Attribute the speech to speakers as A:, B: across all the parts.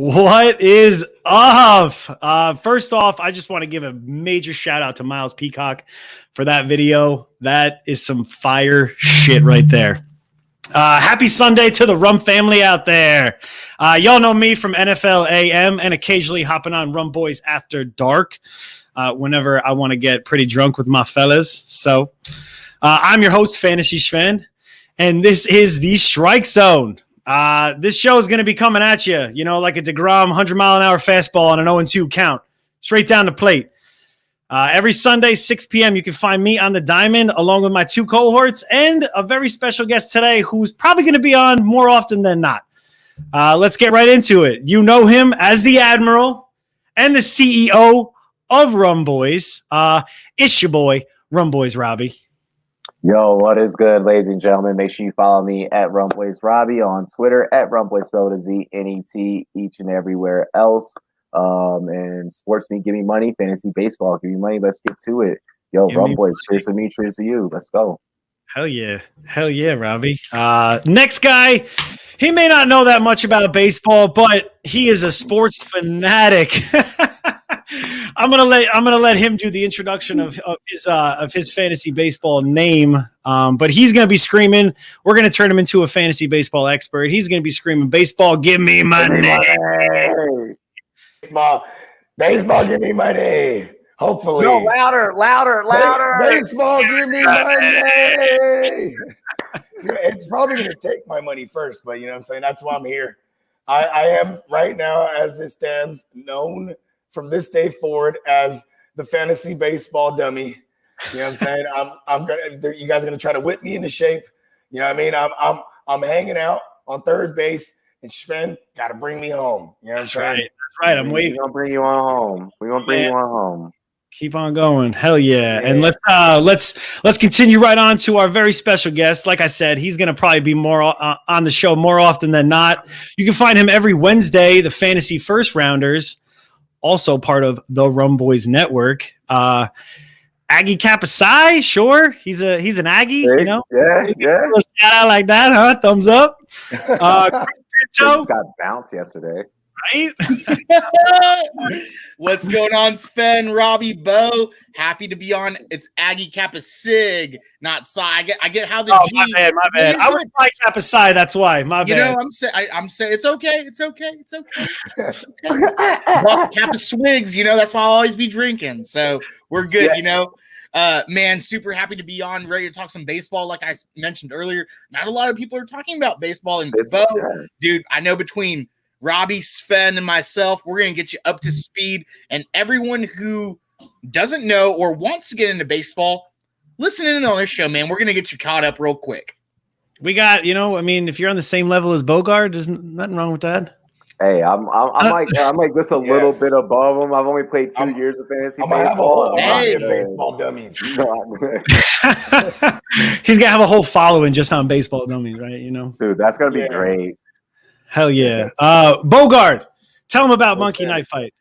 A: What is up? First off, I just want to give a major shout out to Miles Peacock for that video. That is some fire shit right there. Happy Sunday to the Rum family out there. Y'all know me from NFL AM and occasionally hopping on Rumboyz after dark whenever I want to get pretty drunk with my fellas. So I'm your host, Fantasy Sven, and this is the StrikeZone. This show is going to be coming at you, like a DeGrom 100-mile-an-hour fastball on an 0-2 count, straight down the plate. Every Sunday, 6 p.m., you can find me on the diamond along with my two cohorts and a very special guest today who's probably going to be on more often than not. Let's get right into it. You know him as the Admiral and the CEO of Rumboyz. It's your boy, Rumboyz Robbie.
B: Yo, what is good, ladies and gentlemen? Make sure you follow me at Rumboyz Robbie on Twitter, at Rumboyz spelled as ZNET, each and everywhere else. And SportsMe, give me money. Fantasy baseball, give me money. Let's get to it. Yo, Rumboyz, cheers to me, cheers to you. Let's go.
A: Hell yeah, Robbie. Next guy, he may not know that much about baseball, but he is a sports fanatic. I'm gonna let him do the introduction of his fantasy baseball name. But he's gonna be screaming. We're gonna turn him into a fantasy baseball expert. He's gonna be screaming, "Baseball, give me money!
C: Baseball, give me money!" Hopefully,
B: no, louder!
C: Baseball, give me money! It's probably gonna take my money first, but you know what I'm saying. That's why I'm here. I am right now, as it stands, known from this day forward as the fantasy baseball dummy. You know what I'm saying? I'm gonna, you guys are gonna try to whip me into shape. You know what I mean? I'm hanging out on third base, and Sven got to bring me home. You know what I'm saying?
A: That's right. I'm waiting.
B: We're gonna bring you on home. We're gonna bring you on home.
A: Keep on going. Hell yeah. And let's continue right on to our very special guest. Like I said, he's going to probably be more on the show more often than not. You can find him every Wednesday, the Fantasy First Rounders, also part of the Rumboyz Network. Aggie Kappa Psi, sure. He's an Aggie,
B: Yeah.
A: Shout out like that, huh? Thumbs up.
B: Just got bounced yesterday.
A: Right?
D: What's going on, Sven, Robbie, Bo? Happy to be on. It's Aggie Kappa Sig, not Psi. I get how the G.
A: My bad. I was like Kappa Psi. That's why. My bad.
D: You know, I'm saying it's okay. Well, Kappa Swigs. That's why I'll always be drinking. So we're good. Man, super happy to be on. Ready to talk some baseball. Like I mentioned earlier, not a lot of people are talking about baseball. And Bo, dude, I know between Robbie, Sven, and myself, we're going to get you up to speed. And everyone who doesn't know or wants to get into baseball, listen in on this show, man. We're going to get you caught up real quick.
A: We got, if you're on the same level as Bogart, there's nothing wrong with that.
B: Hey, I'm like just a little bit above him. I've only played 2 years of fantasy baseball.
C: Baseball dummies.
A: He's gonna have a whole following just on baseball dummies, right?
B: Dude, that's gonna be great.
A: Hell yeah. Bogart, tell him about Monkey Knife Fight.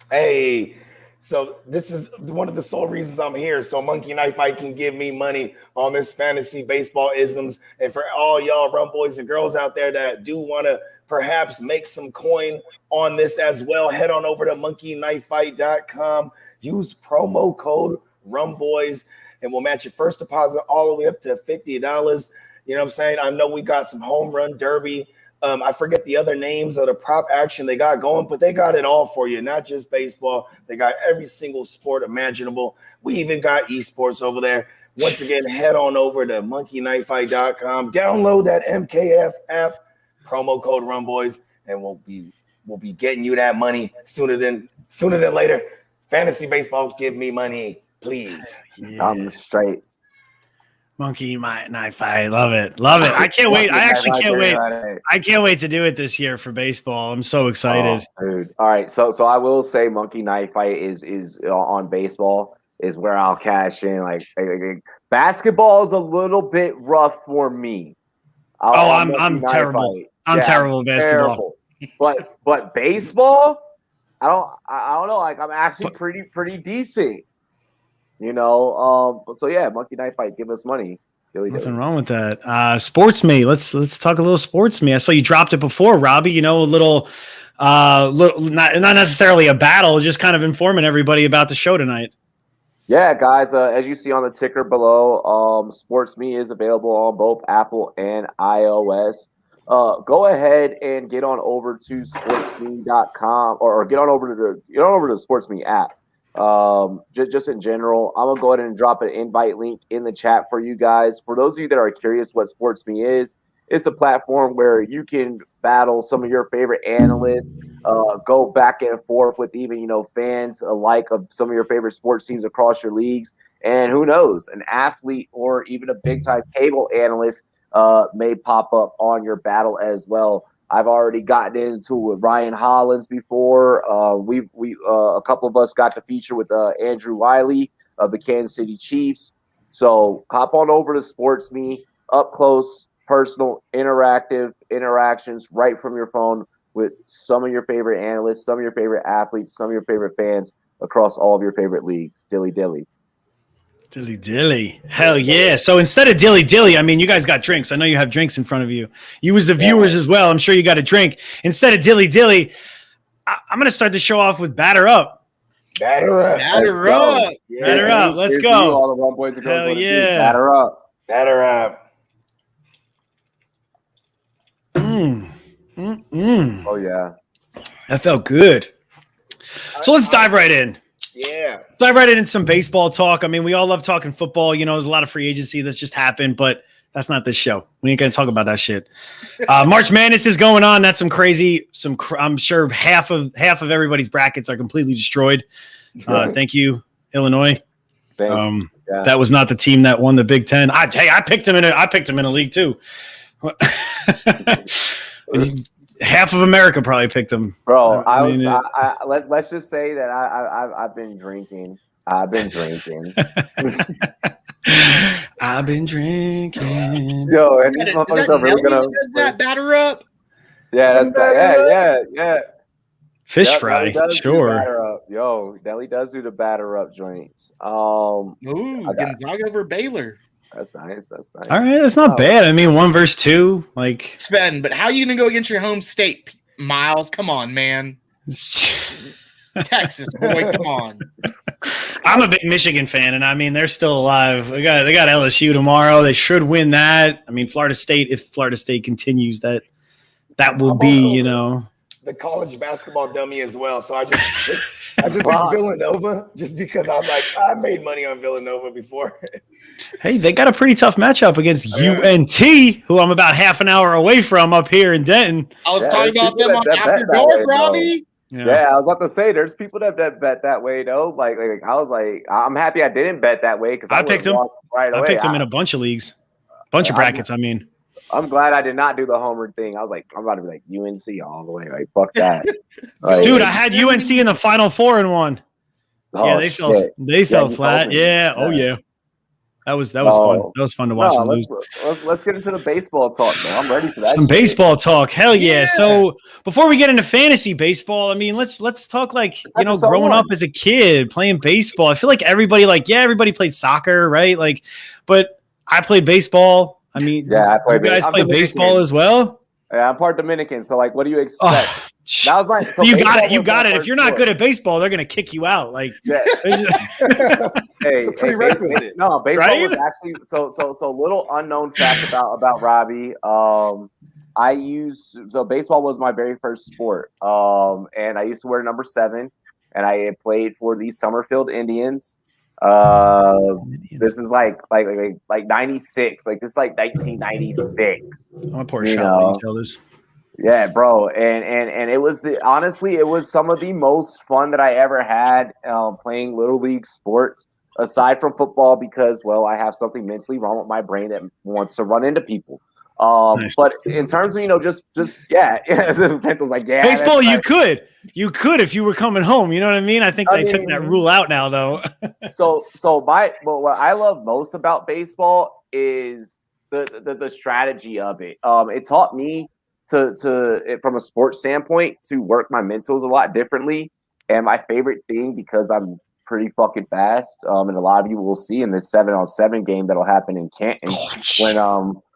C: Hey, so this is one of the sole reasons I'm here. So Monkey Knife Fight can give me money on this fantasy baseball isms. And for all y'all rum boys and girls out there that do want to perhaps make some coin on this as well, head on over to monkeyknifefight.com. Use promo code Rumboyz, and we'll match your first deposit all the way up to $50. You know what I'm saying? I know we got some home run derby. I forget the other names of the prop action they got going, but they got it all for you, not just baseball. They got every single sport imaginable. We even got esports over there. Once again, head on over to monkeyknifefight.com. Download that MKF app, promo code Rumboyz, and we'll be getting you that money sooner than later. Fantasy baseball, give me money, please.
B: Yeah. I'm straight.
A: Monkey Knife Fight. Love it. I can't wait. I actually can't wait. I can't wait to do it this year for baseball. I'm so excited.
B: Oh, dude. All right. So I will say Monkey Knife Fight is on baseball is where I'll cash in. Like basketball is a little bit rough for me.
A: I'm terrible. I'm terrible at basketball.
B: Terrible. But baseball, I don't know. Like I'm actually pretty decent. So yeah, Monkey Knife Fight, give us money.
A: Nothing wrong with that. SportsMe. Let's talk a little SportsMe. I saw you dropped it before, Robbie. You know, a little not necessarily a battle, just kind of informing everybody about the show tonight.
B: Yeah, guys, as you see on the ticker below, SportsMe is available on both Apple and iOS. Go ahead and get on over to sportsme.com or get on over to the SportsMe app. Just in general, I'm gonna go ahead and drop an invite link in the chat for you guys. For those of you that are curious what SportsMe is, it's a platform where you can battle some of your favorite analysts, go back and forth with even fans alike of some of your favorite sports teams across your leagues, and who knows, an athlete or even a big time cable analyst may pop up on your battle as well. I've already gotten into with Ryan Hollins before. We a couple of us got to feature with Andrew Wiley of the Kansas City Chiefs. So hop on over to SportsMe, up close, personal, interactions right from your phone with some of your favorite analysts, some of your favorite athletes, some of your favorite fans across all of your favorite leagues. Dilly dilly.
A: Dilly dilly. Hell yeah. So instead of dilly dilly, I mean, you guys got drinks. I know you have drinks in front of you. You as the viewers as well. I'm sure you got a drink. Instead of dilly dilly, I'm going to start the show off with batter up.
C: Batter up.
D: Batter up.
C: Yeah.
A: Batter up. Let's go.
B: All the Rumboyz and girls.
A: Hell yeah.
B: Batter up.
C: Batter up.
B: Oh, yeah.
A: That felt good. So let's dive right in.
C: Yeah.
A: Dive right into some baseball talk. I mean, we all love talking football. You know, there's a lot of free agency that's just happened, but that's not this show. We ain't going to talk about that shit. March Madness is going on. That's some crazy, I'm sure half of everybody's brackets are completely destroyed. Thank you, Illinois.
B: Thanks.
A: That was not the team that won the Big Ten. I picked him in a league too. Half of America probably picked him,
B: bro. Let's just say that I've been drinking. I've been drinking.
A: I've been drinking.
B: Yo, and these motherfuckers are really gonna
D: that batter up.
B: Yeah, that's bad. Yeah.
A: Fish fry, sure.
B: Yo, Nelly does do the batter up joints.
D: Gonzaga over Baylor.
B: That's nice.
A: All right, that's not bad. I mean, 1 versus 2, like
D: Sven. But how are you gonna go against your home state, Miles? Come on, man. Texas, boy, come on.
A: I'm a big Michigan fan, and I mean they're still alive. They got LSU tomorrow. They should win that. I mean, Florida State, if Florida State continues, that will be,
C: the college basketball dummy as well. So I just picked Villanova just because I'm like, I made money on Villanova before.
A: Hey, they got a pretty tough matchup against UNT, who I'm about half an hour away from up here in Denton.
D: I was talking about them on After Dark, Robbie.
B: Yeah, I was about to say there's people that bet that way though. Like I was like, I'm happy I didn't bet that way because
A: I picked him
B: right away.
A: I picked him in a bunch of leagues, bunch of brackets. I mean,
B: I'm glad I did not do the homer thing. I was like, I'm about to be like UNC all the way. Like fuck that,
A: dude. I had UNC in the Final Four and won.
B: Oh,
A: yeah, they fell flat. Yeah. Oh yeah. That was fun. That was fun to watch them lose.
B: Let's get into the baseball talk, man. I'm ready for that.
A: Some baseball talk. Hell yeah. So before we get into fantasy baseball, I mean, let's talk like, growing up as a kid playing baseball. I feel like everybody played soccer, right? Like, but I played baseball. I mean,
B: I played.
A: You guys play baseball as well?
B: Yeah, I'm part Dominican. So like, what do you expect? That was my,
A: so you got it. You got it. If you're not good at baseball, they're gonna kick you out. Like,
C: prerequisite.
B: No, baseball was actually so little unknown fact about Robbie. Baseball was my very first sport. And I used to wear number 7, and I had played for the Summerfield Indians. This is like 96. Like this is like 1996.
A: I'm a poor shot. You tell this.
B: Yeah, bro, and it was honestly, it was some of the most fun that I ever had playing little league sports, aside from football, because I have something mentally wrong with my brain that wants to run into people.
A: Nice.
B: But in terms of Pencil's like
A: baseball, you could if you were coming home. You know what I mean? I think they took that rule out now, though.
B: What I love most about baseball is the strategy of it. It taught me to from a sports standpoint to work my mentals a lot differently. And my favorite thing, because I'm pretty fucking fast. And a lot of you will see in this 7-on-7 game that'll happen in Canton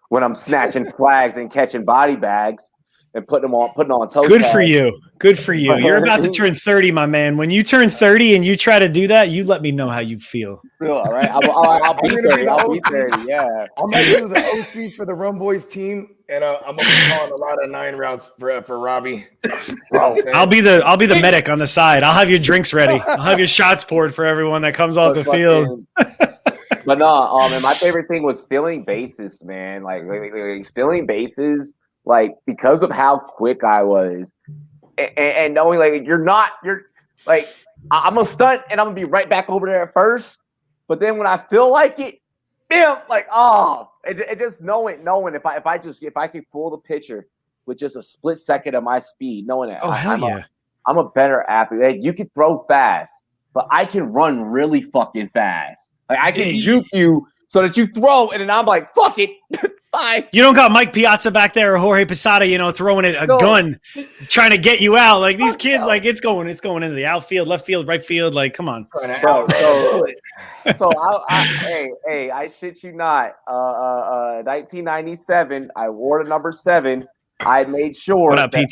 B: when I'm snatching flags and catching body bags and putting on toe
A: Good
B: tags.
A: for you. Good for you. You're about to turn 30, my man. When you turn 30 and you try to do that, you let me know how you feel.
B: All right, I'll be 30. I'll be 30. Yeah,
C: I'm gonna do the OC for the Rumboyz team, and I'm gonna be calling a lot of 9 routes for Robbie.
A: I'll be the medic on the side. I'll have your drinks ready. I'll have your shots poured for everyone that comes off the field.
B: But no, and my favorite thing was stealing bases, man. Like stealing bases, like because of how quick I was, and knowing like you're like I'm gonna stunt and I'm gonna be right back over there at first. But then when I feel like it, bam, like it just knowing if I can fool the pitcher with just a split second of my speed, knowing that I'm a better athlete. Like, you can throw fast, but I can run really fucking fast. Like I can juke you so that you throw, and then I'm like, fuck it. Bye.
A: You don't got Mike Piazza back there or Jorge Posada, throwing it a gun, trying to get you out. Like these kids, like it's going into the outfield, left field, right field. Like, come on.
B: Bro, so I shit you not. 1997, I wore the number 7. I made sure that I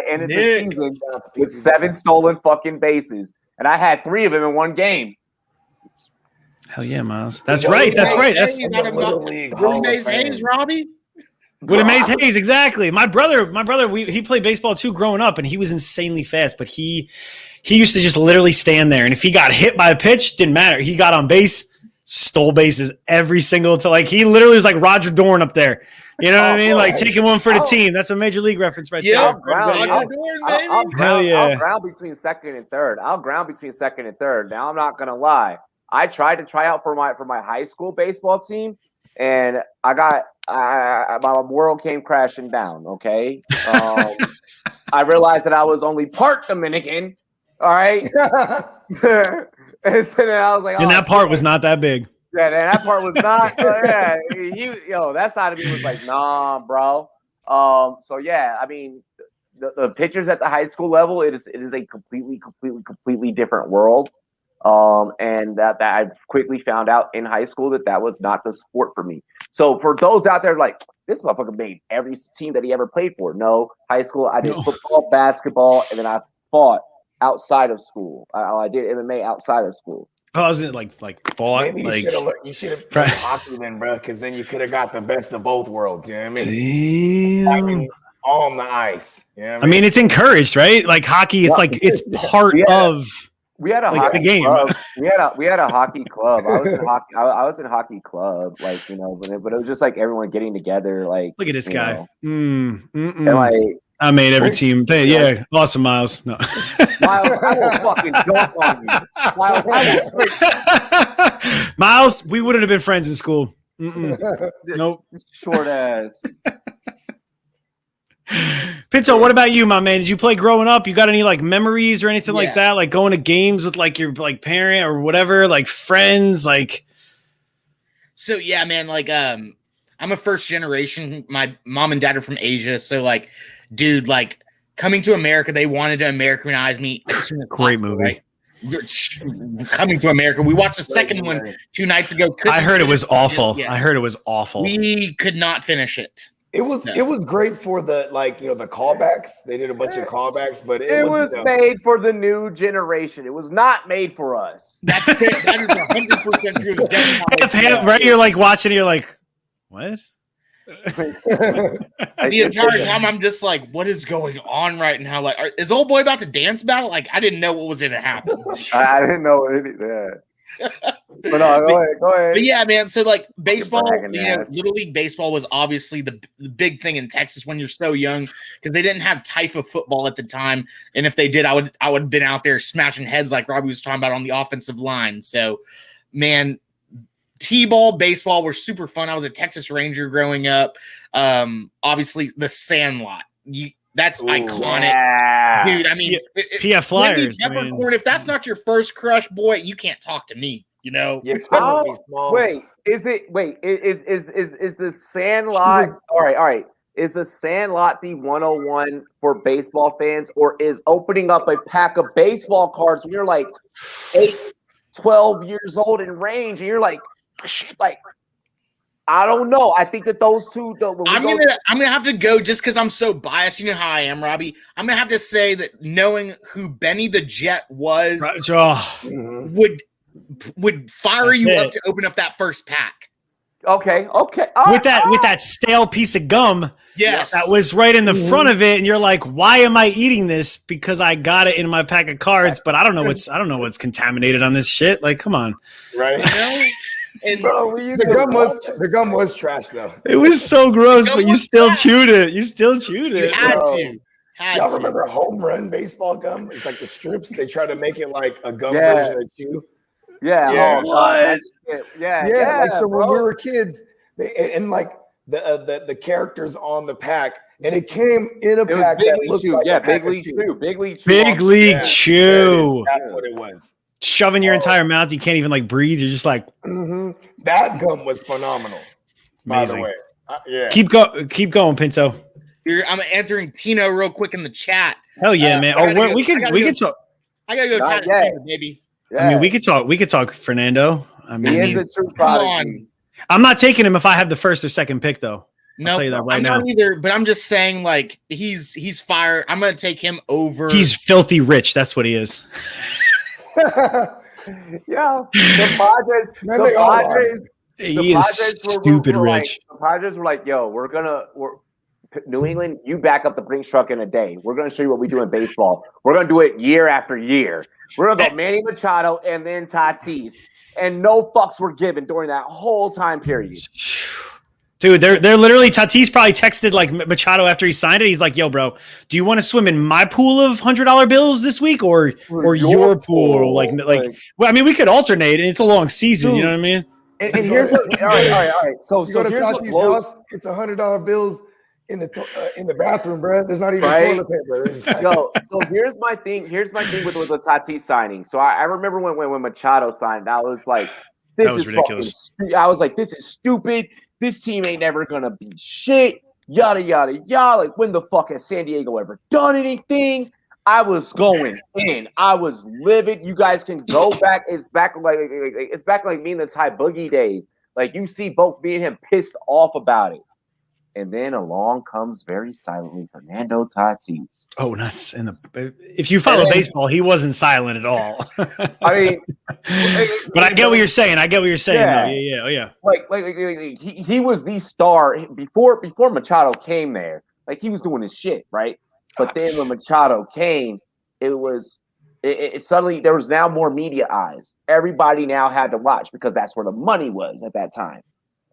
B: ended the season with 7 stolen fucking bases, and I had 3 of them in one game.
A: Hell yeah, Miles. That's right. That's right. That's
D: Willie Mays Hayes, Robbie.
A: Willie Mays Hayes, exactly. My brother, he played baseball too growing up, and he was insanely fast, but he used to just literally stand there, and if he got hit by a pitch, didn't matter. He got on base, stole bases every single time. Like he literally was like Roger Dorn up there. You know what I mean? Like taking one for the team. That's a major league reference right there.
B: I'll ground between second and third. Now I'm not gonna lie. I tried to try out for my high school baseball team, and my world came crashing down. Okay, I realized that I was only part Dominican. All right, and then I was like,
A: and that part was not that big.
B: Yeah, that part was not. Yeah, that side of me was like, nah, bro. So yeah, I mean, the pitchers at the high school level, it is a completely different world. And that I quickly found out in high school that was not the sport for me. So for those out there like, this motherfucker made every team that he ever played for. No, high school, I did football, basketball, and then I fought outside of school. I did MMA outside of school.
A: Oh, is it like fought?
C: Maybe you should have played hockey then, bro, because then you could have got the best of both worlds. You know what I mean?
A: Damn.
C: I mean, on the ice. You know what
A: I mean, it's encouraged, right? Like hockey, it's like it's part of.
B: We had a hockey club. We had a hockey club. I was in hockey club, like but it was just like everyone getting together. Like,
A: look at this guy.
B: And like,
A: I made every team. Yeah, awesome, Miles. No,
B: Miles, I will fucking dunk on you.
A: Miles, we wouldn't have been friends in school. Nope.
B: Short ass.
A: Pinto, what about you, my man? Did you play growing up? You got any like memories or anything like that? Like going to games with like your like parent or whatever, like friends, like.
D: So yeah, man. Like I'm a first generation. My mom and dad are from Asia, so like, dude, like coming to America, they wanted to Americanize me as soon as
A: Great
D: possible,
A: movie.
D: Right? Coming to America. We watched the second one 2 nights ago.
A: I heard it was awful. Yeah. I heard it was awful.
D: We could not finish it.
C: It was great for the the callbacks. They did a bunch of callbacks, but
B: it was made for the new generation. It was not made for us.
D: That is 100% true.
A: Right? You're like watching. You're like, what?
D: The entire time I'm just like, what is going on right now? Like, is old boy about to dance battle? Like, I didn't know what was going to happen.
B: I didn't know anything. But no, go ahead.
D: But yeah, man. So like baseball, Little League baseball was obviously the big thing in Texas when you're so young because they didn't have type of football at the time. And if they did, I would have been out there smashing heads like Robbie was talking about on the offensive line. So, man, T-ball, baseball were super fun. I was a Texas Ranger growing up. Obviously, the Sandlot. That's iconic. Yeah. Dude, I mean,
A: PF Flyers.
D: Peppercorn, if that's not your first crush, boy, you can't talk to me,
B: Yeah, is the Sandlot all right. Is the Sandlot the 101 for baseball fans, or is opening up a pack of baseball cards when you're like 8 12 years old in range, and you're like, shit, like, I don't know. I think that those two.
D: I'm gonna have to go just because I'm so biased. You know how I am, Robbie. I'm gonna have to say that knowing who Benny the Jet was would fire you up to open up that first pack.
B: Okay.
A: With that stale piece of gum,
D: yes,
A: that was right in the front of it, and you're like, why am I eating this? Because I got it in my pack of cards, but I don't know what's contaminated on this shit. Like, come on,
C: right?
D: You know? And
C: bro, the gum was trash though.
A: It was so gross, but you still chewed it. You still chewed it.
D: You had to.
C: Y'all remember home run baseball gum? It's like the strips. They try to make it like a gum version of chew.
B: Yeah.
A: Oh, what?
B: Yeah.
C: Like, so when we were kids, and like the characters on the pack, and it came in a pack that looked like
B: Big League Chew.
A: Big League Chew.
C: That's what it was.
A: Shoving your entire mouth, you can't even like breathe. You're just like,
C: that gum was phenomenal.
A: Amazing.
C: By the way,
A: Keep going, Pinto.
D: I'm answering Tino real quick in the chat.
A: Hell yeah, man. We can talk.
D: I gotta go talk to Tino, baby.
A: Yeah. I mean, we could talk Fernando. I mean,
B: he is a true prodigy.
A: I'm not taking him if I have the first or second pick, though.
D: No,
A: I'll tell you that right
D: I'm
A: now.
D: not either. But I'm just saying, like, he's fire. I'm gonna take him over.
A: He's filthy rich. That's what he is.
B: Yeah, the Padres.
A: He is stupid rich.
B: The Padres were like, "Yo, we're New England. You back up the Brinks truck in a day. We're gonna show you what we do in baseball. We're gonna do it year after year. We're gonna go Manny Machado and then Tatis, and no fucks were given during that whole time period."
A: Dude, they're literally Tatis probably texted like Machado after he signed it. He's like, "Yo, bro, do you want to swim in my pool of $100 bills this week or your pool?" Like, well, I mean, we could alternate. It's a long season,
B: Dude.
A: You know what I mean?
B: And here's what. All right. So
C: go to
B: here's what
C: Tati's
B: blows.
C: house. It's $100 bills in the bathroom, bro. There's not even toilet paper.
B: Yo, so here's my thing. Here's my thing with the Tatis signing. So I remember when Machado signed, I was like, "This is ridiculous." I was like, "This is stupid. This team ain't never gonna be shit." Yada yada yada. Like, when the fuck has San Diego ever done anything? I was going in. I was livid. You guys can go back. It's back like me in the Ty Boogie days. Like, you see both me and him pissed off about it. And then along comes very silently Fernando Tatis.
A: Oh, nuts! If you follow baseball, he wasn't silent at all.
B: I mean,
A: but I get what you're saying.
B: Yeah.
A: Though. Yeah. Oh, yeah.
B: Like he was the star before Machado came there. Like, he was doing his shit, right? But then when Machado came, it suddenly there was now more media eyes. Everybody now had to watch because that's where the money was at that time.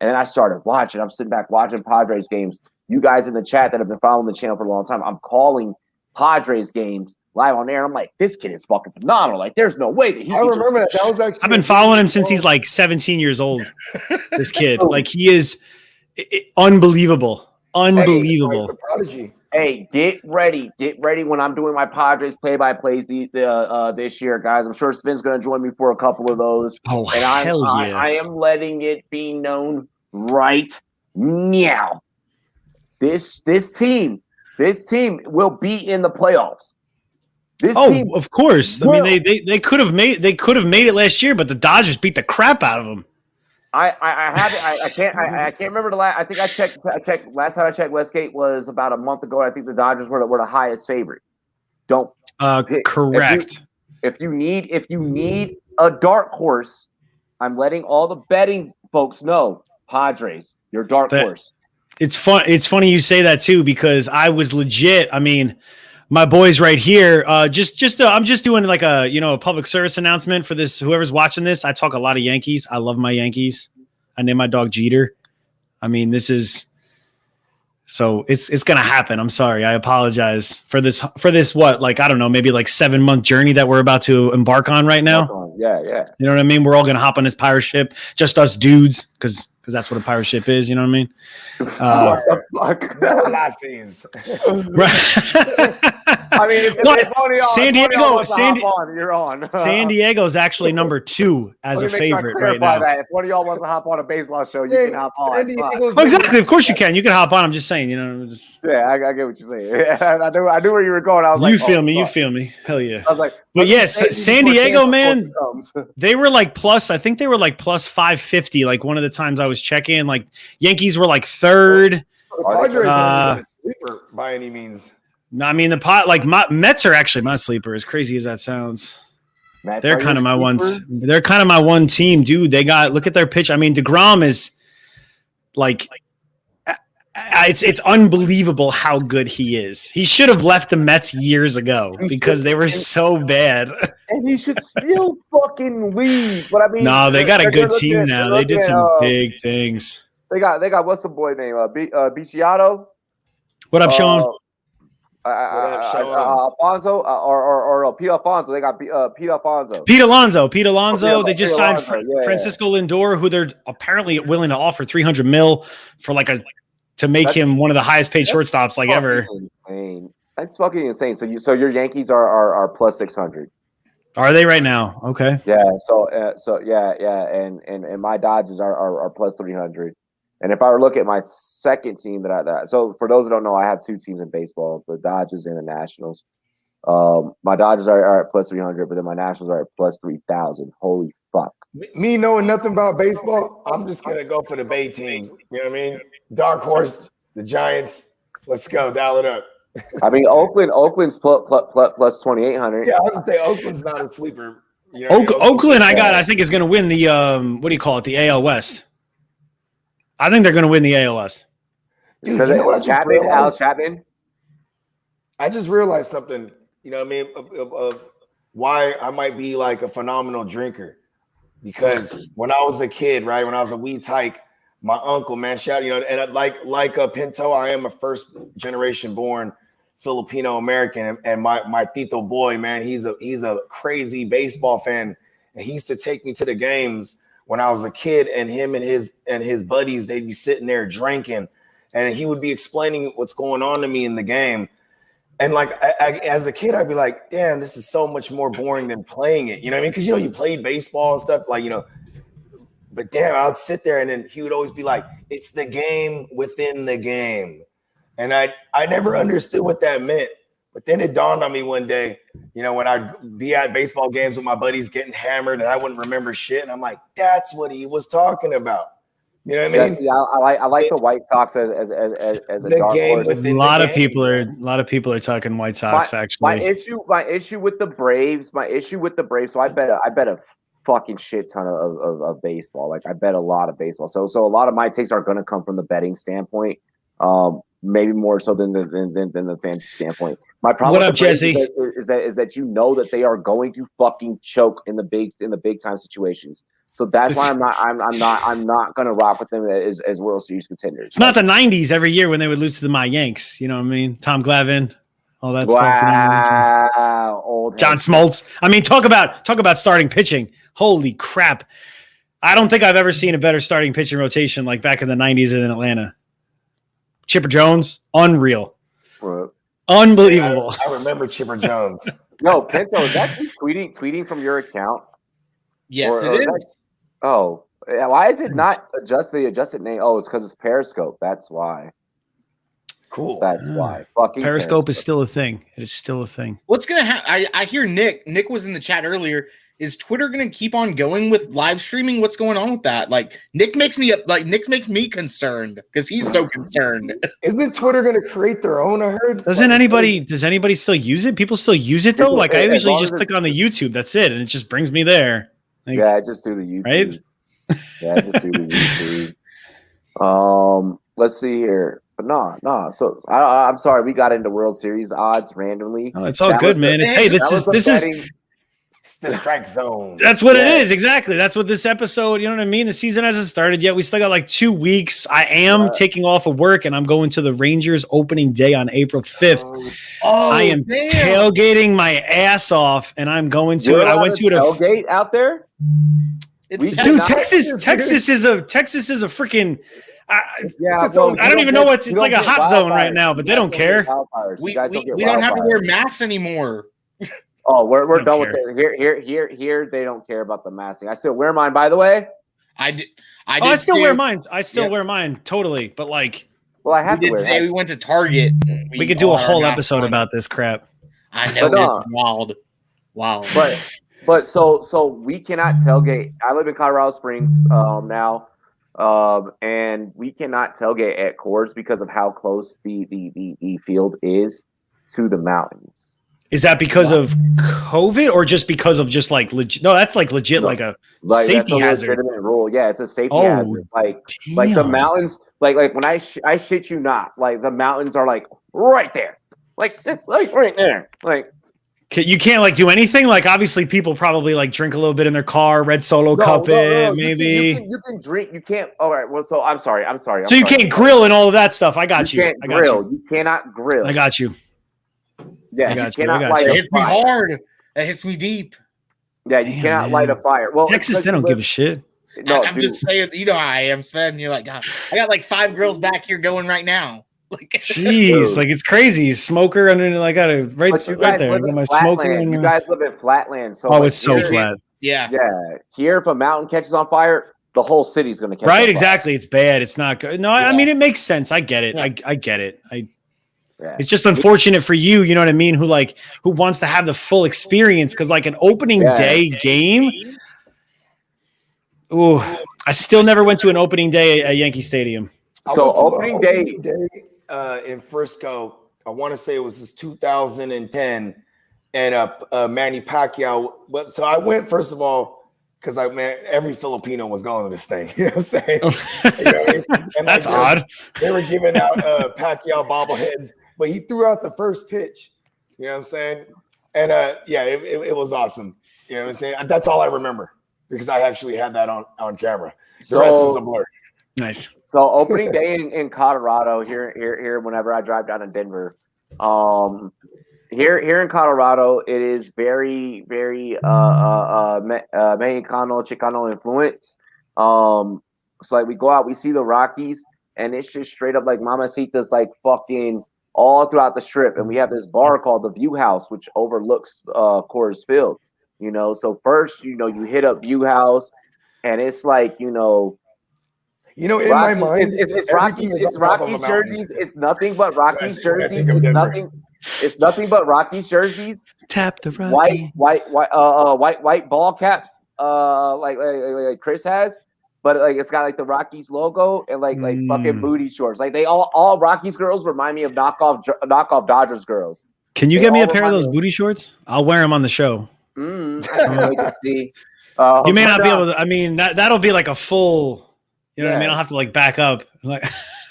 B: And then I started watching. I'm sitting back watching Padres games. You guys in the chat that have been following the channel for a long time, I'm calling Padres games live on air. I'm like, this kid is fucking phenomenal. Like, there's no way that he.
C: I remember that. That was actually.
A: I've been following him since he's like 17 years old. This kid, like, he is unbelievable. Unbelievable.
C: The prodigy.
B: Hey, get ready when I'm doing my Padres play-by-plays this year, guys. I'm sure Sven's going to join me for a couple of those.
A: Oh,
B: and
A: hell yeah.
B: I am letting it be known right now. This team will be in the playoffs.
A: Of course. I mean, they could have made it last year, but the Dodgers beat the crap out of them.
B: I can't remember the last. I think I checked last time I checked. Westgate was about a month ago. I think the Dodgers were the highest favorite.
A: Correct.
B: If you need a dark horse, I'm letting all the betting folks know. Padres, your dark horse.
A: It's fun. It's funny you say that too, because I was legit. I mean, my boys right here. I'm just doing like a public service announcement for this. Whoever's watching this, I talk a lot of Yankees. I love my Yankees. I name my dog Jeter. I mean, this is so it's gonna happen. I'm sorry. I apologize for this. What, like, I don't know, maybe like 7-month journey that we're about to embark on right now.
B: Yeah.
A: You know what I mean? We're all gonna hop on this pirate ship, just us dudes, because that's what a pirate ship is. You know what I mean?
C: Nazis.
A: Right.
B: I mean, if only y'all,
A: San
B: if only y'all
A: Diego,
B: wants to hop on, you're on.
A: San Diego's actually number 2 as a favorite right now.
B: That. If one of y'all wants to hop on a baseball show, you can hop on.
A: Exactly. Of course you can. You can hop on. I'm just saying,
B: Yeah, I get what you're saying. I knew where you were going. I was
A: you feel me. Hell yeah.
B: I was like,
A: but yes, San Diego, man, they were like plus, I think they were like plus 550. Like one of the times I was checking, like Yankees were like 3rd.
C: The Padres aren't even a sleeper by any means.
A: No, I mean Mets are actually my sleeper. As crazy as that sounds, they're kind of my one. They're kind of my one team, dude. They got look at their pitch. I mean, DeGrom is like, it's unbelievable how good he is. He should have left the Mets years ago because they were so bad.
B: And he should still fucking leave. But I mean,
A: no, they got a good team now. They did some big things.
B: They got what's the boy name? Bicciato.
A: What up, Sean?
B: Alfonso or Pete Alfonso. They got Pete Alfonso.
A: Pete Alonso. They just signed Francisco Lindor, who they're apparently willing to offer $300 million for to make him one of the highest paid shortstops ever.
B: Insane. That's fucking insane. So your Yankees are plus 600.
A: Are they right now? Okay.
B: Yeah. So yeah. And my Dodgers are plus 300. And if I were to look at my second team so for those who don't know, I have 2 teams in baseball, the Dodgers and the Nationals. My Dodgers are at plus 300, but then my Nationals are at plus 3,000. Holy fuck.
C: Me knowing nothing about baseball, I'm just going to go for the Bay teams. You know what I mean? Dark Horse, the Giants. Let's go. Dial it up.
B: I mean, Oakland's plus 2,800.
C: Yeah, I was going to say Oakland's not a sleeper. You know
A: Oakland, I think is going to win the, what do you call it? The AL West. I think they're going to win the AL West.
C: Dude, you know what
B: Al Chapman?
C: I just realized something, you know what I mean, of why I might be like a phenomenal drinker. Because when I was a kid, right, when I was a wee tyke, my uncle, man, and like a Pinto, I am a first generation born Filipino American, and my Tito boy, man, he's a crazy baseball fan, and he used to take me to the games when I was a kid, and him and his buddies, they'd be sitting there drinking, and he would be explaining what's going on to me in the game. And as a kid, I'd be like, damn, this is so much more boring than playing it. You know what I mean? Because, you played baseball and stuff but damn, I'd sit there and then he would always be like, it's the game within the game. And I never understood what that meant. But then it dawned on me one day, when I'd be at baseball games with my buddies getting hammered and I wouldn't remember shit. And I'm like, that's what he was talking about. You know what I mean?
B: Jesse, I like the White Sox as a dark horse.
A: A lot of people are talking White Sox.
B: My issue with the Braves. So I bet a fucking shit ton of baseball. Like I bet a lot of baseball. So a lot of my takes are going to come from the betting standpoint. Maybe more so than the fantasy standpoint. My problem
A: what up, Jesse?
B: Is that they are going to fucking choke in the big time situations. So that's why I'm not going to rock with them as World Series contenders.
A: It's not the 90s every year when they would lose to my Yanks. You know what I mean? Tom Glavine, all that stuff.
B: Wow, old
A: John Smoltz. I mean, talk about starting pitching. Holy crap! I don't think I've ever seen a better starting pitching rotation like back in the 90s in Atlanta. Chipper Jones, unreal, unbelievable.
C: I remember Chipper Jones.
B: No, Pinto, is that you tweeting from your account?
D: Yes, it is.
B: Oh, why is it not the adjusted name? Oh, it's because it's Periscope. That's why.
C: Cool.
B: That's why. Fucking
A: Periscope is still a thing. It is still a thing.
D: What's gonna happen? I hear Nick. Nick was in the chat earlier. Is Twitter gonna keep on going with live streaming? What's going on with that? Nick makes me concerned because he's so concerned.
C: Isn't Twitter gonna create their own? I heard.
A: Does anybody still use it? People still use it though. I usually just click on the YouTube. That's it, and it just brings me there.
B: I just do the YouTube.
A: Right?
B: Yeah, I just do the YouTube. Let's see here. But no. So I'm sorry, we got into World Series odds randomly.
A: Oh, it's all good, man. This is
C: it's the strike zone.
A: That's what it is. Exactly. That's what this episode, you know what I mean? The season hasn't started yet. We still got 2 weeks. I am taking off of work and I'm going to the Rangers opening day on April 5th. I am tailgating my ass off and I'm going to it. I went to it.
B: Tailgate out there?
A: Dude, Texas is a freaking
B: Yeah,
C: its own-
A: I don't even know what it's like a hot zone right
B: wildfires.
A: now, but
B: You
A: they
B: guys
A: don't
B: get
A: care.
B: wildfires. You
D: We
B: guys don't get
D: don't have to wear
B: wildfires.
D: masks anymore.
B: Oh, we're
A: They don't
B: done with
A: care.
B: it. Here, they don't care about the masking. I still wear mine, by the way.
A: I still wear mine. I still
D: Yep.
A: wear mine totally, but like
B: Well, I have
D: We
B: to
D: did
B: wear
D: today.
B: it.
D: We went to Target.
A: we could do a
D: all had our
A: whole
D: masks
A: episode
D: on.
A: about this crap.
D: I know
B: But no.
D: it's wild.
B: But so we cannot tailgate. I live in Colorado Springs now, and we cannot tailgate at Coors because of how close the field is to the mountains.
A: Is that because of COVID or just because of just like legit? No, that's like legit,
B: No.
A: like a
B: Like
A: safety
B: that's a
A: hazard.
B: legitimate rule. Yeah, it's a safety
A: Oh,
B: hazard. Like the
A: damn.
B: mountains, like when I shit you not, like the mountains are like right there, like it's like right there, like.
A: You can't like do anything. Like obviously, people probably like drink a little bit in their car, red Solo cup it, maybe.
B: You can drink. You can't. All right. Well, so I'm sorry.
A: So you can't grill and all of that stuff. I got you.
B: Can't
A: I got
B: grill.
A: you.
B: You cannot grill.
A: I got you.
B: Yeah,
A: I
B: you
A: got you.
B: cannot
A: I got
B: light
A: you.
B: a
D: It hits me
B: fire.
D: hard. It hits me deep.
B: Yeah, you
A: Damn,
B: cannot
A: man.
B: light a fire. Well,
A: Texas, they don't give a shit.
B: No,
D: I'm
B: dude.
D: just saying, you know how I am, Sven. You're like, God, I got like 5 girls back here going right now. Like,
A: Jeez,
B: Dude.
A: like it's crazy. Smoker under, I got it right,
B: But you
A: right
B: guys
A: there. I
B: live
A: got
B: in
A: my smoker.
B: flatland. You guys live in flatland. So
A: Oh,
B: like,
A: it's so
B: here-
A: flat.
D: yeah.
B: Yeah, here if a mountain catches on fire, the whole city's going to catch on
A: Right,
B: fire.
A: exactly. It's bad. It's not good. No, I
D: Yeah.
A: mean it makes sense. I get it.
D: Yeah.
A: I get it.
B: Yeah.
A: It's just unfortunate for you. You know what I mean? Who wants to have the full experience? Because like an opening
B: Yeah.
A: day game. Ooh, I still never went to an opening day at Yankee Stadium.
B: So
C: I went to
B: opening
C: an
B: day,
C: in Frisco. I want to say it was this 2010, and Manny Pacquiao. But so I went first of all because every Filipino was going to this thing. You know what I'm saying? You know what I mean? And
A: That's
C: like,
A: odd.
C: They were giving out Pacquiao bobbleheads, but he threw out the first pitch. You know what I'm saying? And yeah, it was awesome. You know what I'm saying? That's all I remember because I actually had that on camera. The rest is a blur.
A: Nice.
B: So opening day in Colorado here whenever I drive down to Denver, here in Colorado it is very Mexicano Chicano influence. So like we go out, we see the Rockies, and it's just straight up like Mamacitas like fucking all throughout the strip, and we have this bar called the View House which overlooks Coors Field. You know, so first you hit up View House, and it's like
C: In
B: Rockies,
C: my mind,
B: it's
C: everything
B: Rockies.
C: is
B: It's
C: on top of a
B: Rockies
C: mountain.
B: jerseys. It's nothing but Rockies
C: When I think
B: jerseys.
C: of
B: It's
C: Denver.
B: nothing. It's nothing but Rockies jerseys.
A: Tap the Rocky.
B: White ball caps. Like Chris has, but like it's got like the Rockies logo and like fucking booty shorts. Like they all Rockies girls remind me of knockoff Dodgers girls.
A: Can you
B: They
A: get me a
B: all
A: pair of
B: remind
A: those
B: me
A: booty shorts? I'll wear them on the show.
B: I can't wait to see.
A: You may
B: but,
A: not be able to. I mean, that'll be like a full. You know what I mean?
B: Yeah.
A: I'll have to like back up. Like,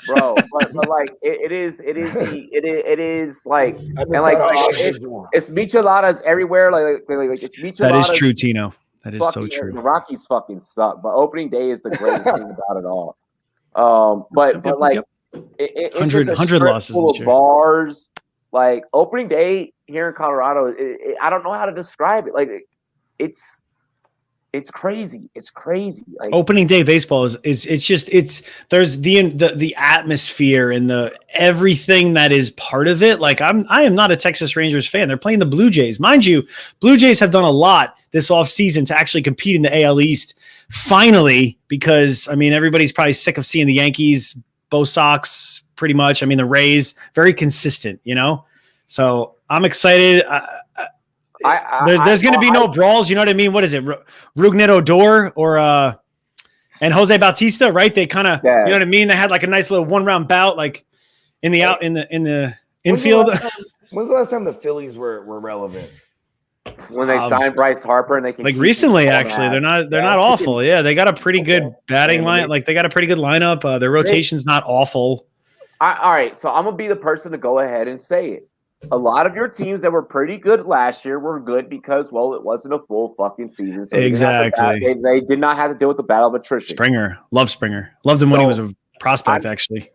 B: bro. But like it is like
C: I
B: and
C: just
B: like
C: got a
B: it's
C: visual.
B: micheladas everywhere. Like it's micheladas.
A: that is true, Tino. That is so
B: Fucking-
A: true.
B: The Rockies fucking suck, but opening day is the greatest thing about it all. But like
A: Yep.
B: it's
A: 100
B: just a
A: 100
B: strip
A: losses
B: full
A: this
B: of
A: year.
B: bars. Like opening day here in Colorado, I don't know how to describe it. Like it's crazy. It's crazy. Like
A: Opening day baseball is there's the atmosphere and the everything that is part of it. Like I am not a Texas Rangers fan. They're playing the Blue Jays. Mind you, Blue Jays have done a lot this offseason to actually compete in the AL East finally, because I mean everybody's probably sick of seeing the Yankees, Bo Sox, pretty much. I mean the Rays, very consistent, So I'm excited. There's going to be no brawls. You know what I mean? What is it? Rougned Odor or and Jose Bautista, right? They kind of, you know what I mean? They had like a nice little 1-round bout, like in the infield.
C: When's the last time the Phillies were relevant?
B: when they signed Bryce Harper and they can
A: Like
B: keep
A: recently,
B: him
A: actually,
B: on
A: they're not awful. Yeah, they got a pretty good batting line. Like they got a pretty good lineup. Their rotation's not awful.
B: All right, so I'm gonna be the person to go ahead and say it. A lot of your teams that were pretty good last year were good because, well, it wasn't a full fucking season. So
A: Exactly.
B: they did not have to deal with the battle of attrition.
A: Springer, loved him when he was a prospect. Actually,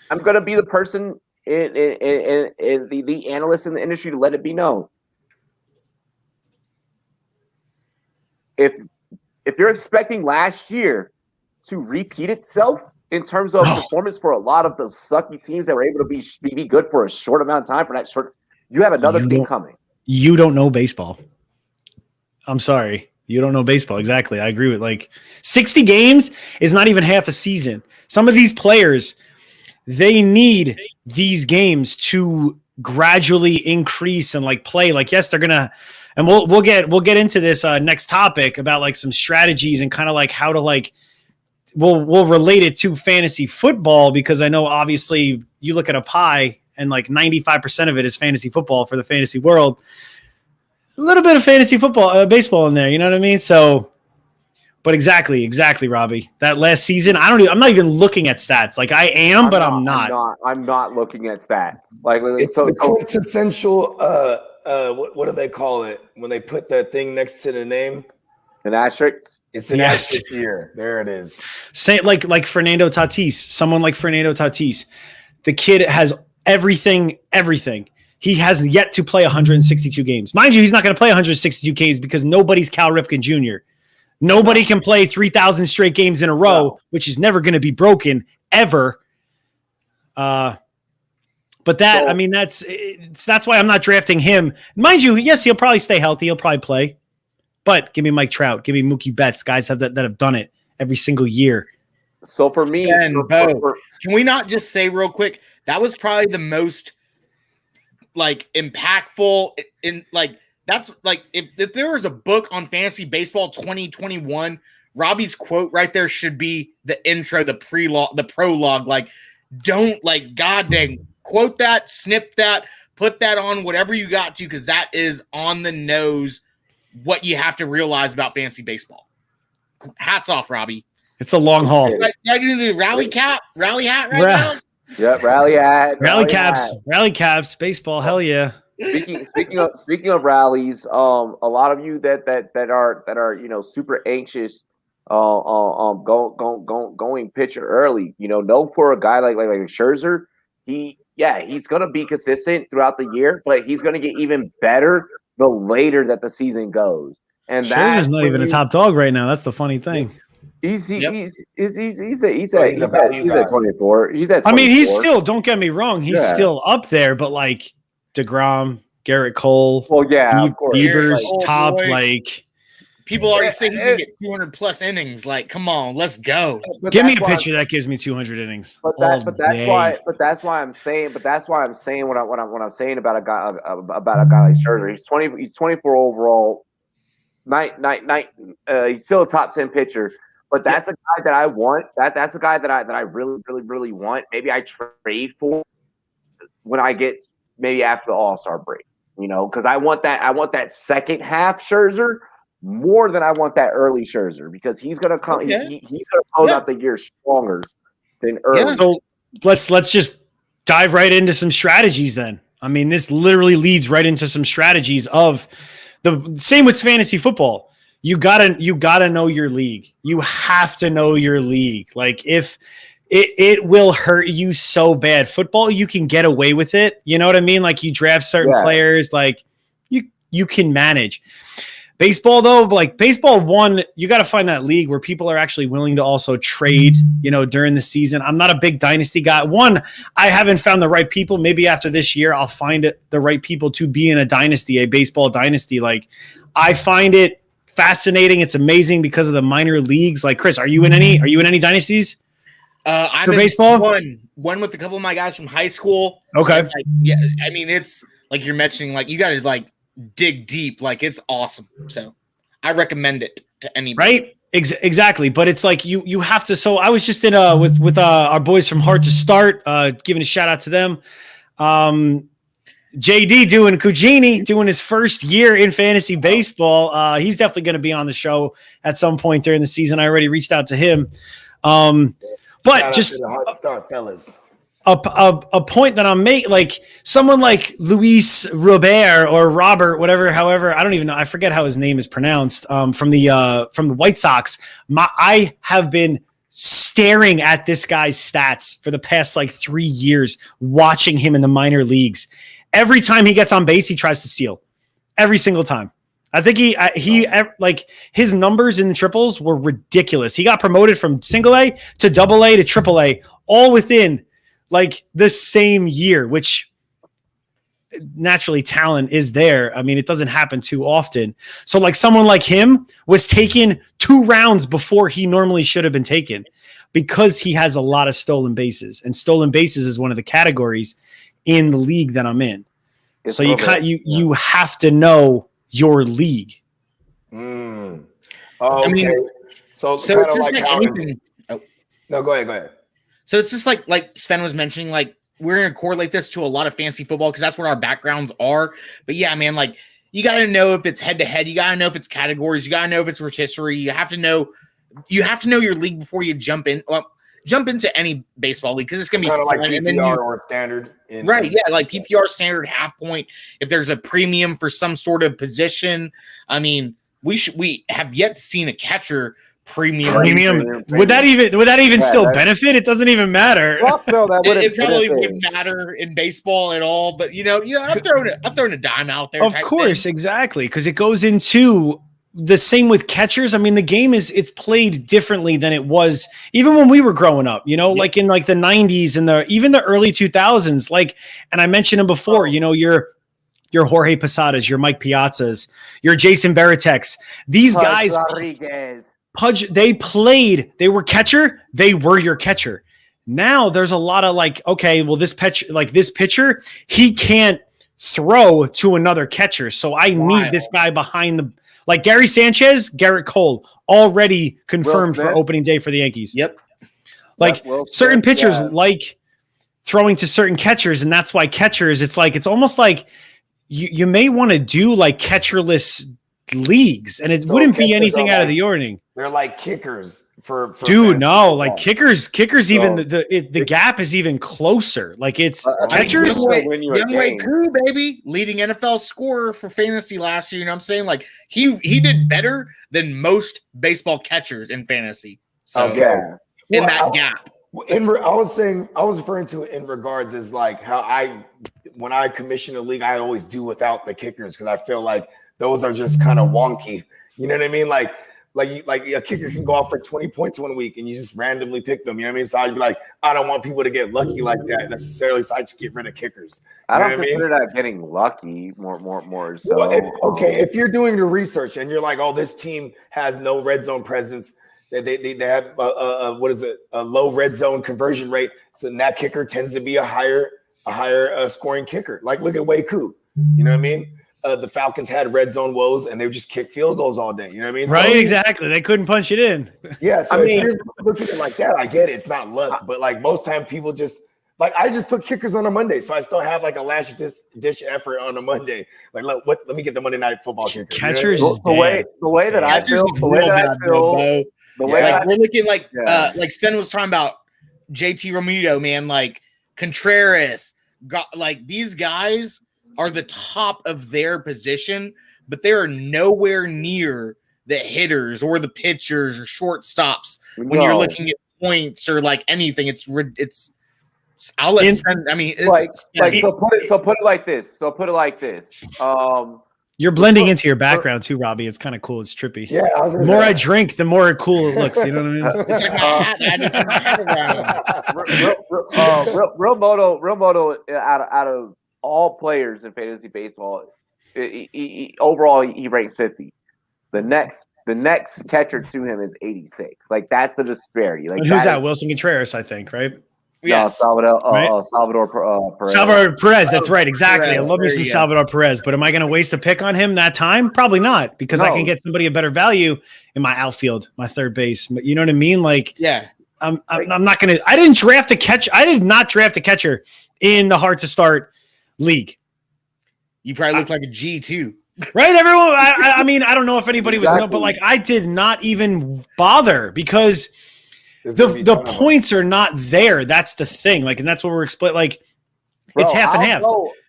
B: I'm gonna be the person in the analyst in the industry to let it be known. If you're expecting last year to repeat itself in terms of performance for a lot of the sucky teams that were able to be good for a short amount of time for that short. You have another thing coming.
A: You don't know baseball. I'm sorry. You don't know baseball. Exactly. I agree with 60 games is not even half a season. Some of these players, they need these games to gradually increase and play. Yes, they're gonna, and we'll get into this next topic about some strategies and kind of how to we'll relate it to fantasy football, because I know obviously you look at a pie and 95% of it is fantasy football for the fantasy world. A little bit of fantasy football, baseball in there. You know what I mean? So, but exactly, Robbie. That last season, I'm not even looking at stats. I am, but I'm not.
B: I'm not looking at stats.
C: It's the quintessential. What do they call it when they put that thing next to the name?
B: An asterisk.
C: It's an asterisk here. There it is.
A: Say like Fernando Tatis. Someone like Fernando Tatis. The kid has everything. He has yet to play 162 games. Mind you, he's not going to play 162 games because nobody's Cal Ripken Jr. Nobody can play 3,000 straight games in a row, which is never going to be broken ever. But that's why I'm not drafting him. Mind you, yes, he'll probably stay healthy. He'll probably play. But give me Mike Trout. Give me Mookie Betts. Guys that have done it every single year.
B: So for me,
D: can we not just say real quick, that was probably the most impactful in that's if there was a book on fantasy baseball 2021, Robbie's quote right there should be the intro, the prologue. Don't god dang, quote that, snip that, put that on whatever you got to, because that is on the nose what you have to realize about fantasy baseball. Hats off, Robbie.
A: It's a long haul.
D: I do the rally hat right now.
B: Yep, rally
A: caps, baseball, hell yeah.
B: Speaking of rallies, a lot of you that are super anxious, going pitcher early. Know for a guy like Scherzer, he's gonna be consistent throughout the year, but he's gonna get even better the later that the season goes. And
A: Scherzer's not even a top dog right now. That's the funny thing.
B: He's at 24. He's at 24.
A: I mean, he's still, don't get me wrong, he's still up there, but DeGrom, Garrett Cole,
B: of course,
A: Bieber's top,
D: people already saying he can get 200 plus innings. Come on, let's go.
A: Give me a pitcher that gives me 200 innings.
B: But that's why I'm saying what I'm saying about a guy like Scherzer. He's 24 overall. He's still a top 10 pitcher. But that's a guy that I want. That's a guy that I really, really, really want. Maybe I trade for when I get maybe after the All-Star break. Because I want that second half Scherzer more than I want that early Scherzer, because he's gonna come. Okay. He's gonna close out the year stronger than early.
A: Yeah. So let's just dive right into some strategies then. I mean, this literally leads right into some strategies of the same with fantasy football. You gotta know your league. You have to know your league. If it will hurt you so bad. Football, you can get away with it. You know what I mean? You draft certain players, you can manage. Baseball, though, baseball one, you got to find that league where people are actually willing to also trade, during the season. I'm not a big dynasty guy. One, I haven't found the right people. Maybe after this year, I'll find the right people to be in a dynasty, a baseball dynasty. I find it fascinating. It's amazing because of the minor leagues. Chris, are you in any dynasties?
D: I'm
A: for baseball.
D: One with a couple of my guys from high school.
A: Okay.
D: I mean, it's like you're mentioning, you got to dig deep. It's awesome. So I recommend it to anybody.
A: Right. Exactly. But it's you have to. So I was just in with our boys from Heart to Start, giving a shout out to them. JD doing his first year in fantasy baseball. He's definitely going to be on the show at some point during the season. I already reached out to him. But just
C: start, fellas.
A: A point that I'm making, someone like Luis Robert or Robert, however, I don't even know. I forget how his name is pronounced. From the White Sox. I have been staring at this guy's stats for the past 3 years, watching him in the minor leagues. Every time he gets on base, he tries to steal. Every single time. I think he like his numbers in the triples were ridiculous. He got promoted from single A to double A to triple A all within like the same year, which naturally talent is there. I mean, it doesn't happen too often. So like someone like him was taken 2 rounds before he normally should have been taken because he has a lot of stolen bases, and stolen bases is one of the categories in the league that I'm in.
B: It's
A: so you have to know your league.
C: Oh, okay.
D: I mean,
C: so
D: it's just like anything.
C: No, go ahead.
D: So it's just like Sven was mentioning, like we're going to correlate this to a lot of fantasy football because that's what our backgrounds are. But yeah, man, like you got to know if it's head to head. You got to know if it's categories. You got to know if it's rotisserie. You have to know your league before you jump into any baseball league because it's going to be
C: kind of
D: fun.
C: like PPR or standard.
D: Right. Yeah. Like PPR standard half point. If there's a premium for some sort of position, I mean, we have yet seen a catcher premium.
A: Would that even still benefit? It doesn't even matter.
B: Well, no,
D: it probably wouldn't matter in baseball at all. But I'm throwing a dime out there.
A: Of course, exactly, because it goes into the same with catchers. I mean, the game it's played differently than it was even when we were growing up. Like in like the 90s and even the early 2000s. Like, and I mentioned them before. Your Jorge Posadas, your Mike Piazzas, your Jason Veritek's. These guys.
B: Rodriguez.
A: They were catcher, they were your catcher. Now there's a lot of like, okay, well, this pitcher, he can't throw to another catcher. So I need this guy behind the, like Gary Sanchez, Garrett Cole, already confirmed for opening day for the Yankees.
D: Yep.
A: Like certain pitchers like throwing to certain catchers, and that's why catchers, it's almost like you may want to do like catcherless leagues, and it wouldn't be anything out of the ordinary.
C: They're like kickers for
A: dude. No, like kickers even the gap is even closer. Like it's catchers.
D: Young Wei Koo, baby, leading NFL scorer for fantasy last year. You know what I'm saying? Like he did better than most baseball catchers in fantasy. So in that gap.
C: I was referring to it in regards as like how when I commission a league, I always do without the kickers because I feel like those are just kind of wonky. You know what I mean? Like a kicker can go off for 20 points one week and you just randomly pick them. You know what I mean? So I'd be like, I don't want people to get lucky like that necessarily. So I just get rid of kickers.
B: I don't consider that getting lucky more so.
C: Well, okay, if you're doing the research and you're like, oh, this team has no red zone presence. They have a low red zone conversion rate. So that kicker tends to be a higher scoring kicker. Like look at Wei Koo. You know what I mean? The Falcons had red zone woes and they would just kick field goals all day. You know what I mean?
A: Right, exactly. They couldn't punch it in.
C: Yeah, so if you're looking at it like that, I get it. It's not luck. But like most time people just like I just put kickers on a Monday. So I still have like a last ditch effort on a Like let me get the Monday Night Football kicker.
A: Catchers
B: the way that I feel
D: we're looking like Sven was talking about JT Romito, man, like Contreras, like these guys are the top of their position, but they are nowhere near the hitters or the pitchers or shortstops when you're looking at points or like anything. It's I'll let Sven, I mean,
B: so put it like this.
A: You're blending into your background too, Robbie. It's kind of cool. It's trippy.
C: Yeah.
A: The more I drink, the more cool it looks. You know what I mean?
D: It's like my hat. I had to turn my hat around.
B: Real moto out of all players in fantasy baseball, overall he ranks 50. The next catcher to him is 86. Like that's the disparity. Like
A: and who's that? Wilson Contreras, I think, right?
B: Yeah, Salvador Perez.
A: Salvador Perez, that's right, exactly.
D: Perez,
A: I love me some Salvador Perez, but am I going to waste a pick on him that time? Probably not, because I can get somebody of better value in my outfield, my third base. You know what I mean? Like,
D: yeah,
A: I'm not going to. I did not draft a catcher in the hard to start league.
D: You probably look like a G too.
A: Right, everyone. I mean, I don't know if anybody was but like I did not even bother because the points are not there. That's the thing. Like, and that's what we're explaining. Like, it's half and half.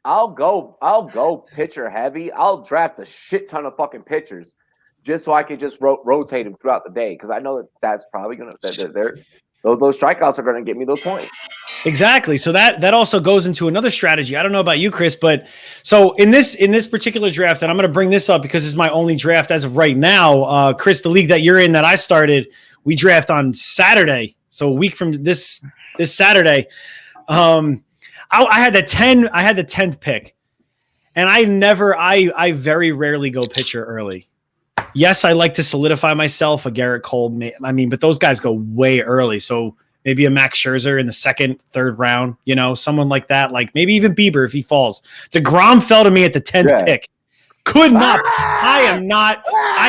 B: I'll go pitcher heavy. I'll draft a shit ton of fucking pitchers just so I can just rotate them throughout the day because I know that's probably gonna those strikeouts are gonna get me those points.
A: Exactly. So that also goes into another strategy. I don't know about you, Chris, but so in this particular draft, and I'm going to bring this up because it's my only draft as of right now. Chris, the league that you're in that I started, we draft on Saturday. So a week from this Saturday. I had the 10th pick, and I very rarely go pitcher early. Yes, I like to solidify myself, a Garrett Cole. I mean, but those guys go way early. So maybe a Max Scherzer in the second, third round, someone like that. Like maybe even Bieber if he falls. DeGrom fell to me at the 10th pick. Could not. I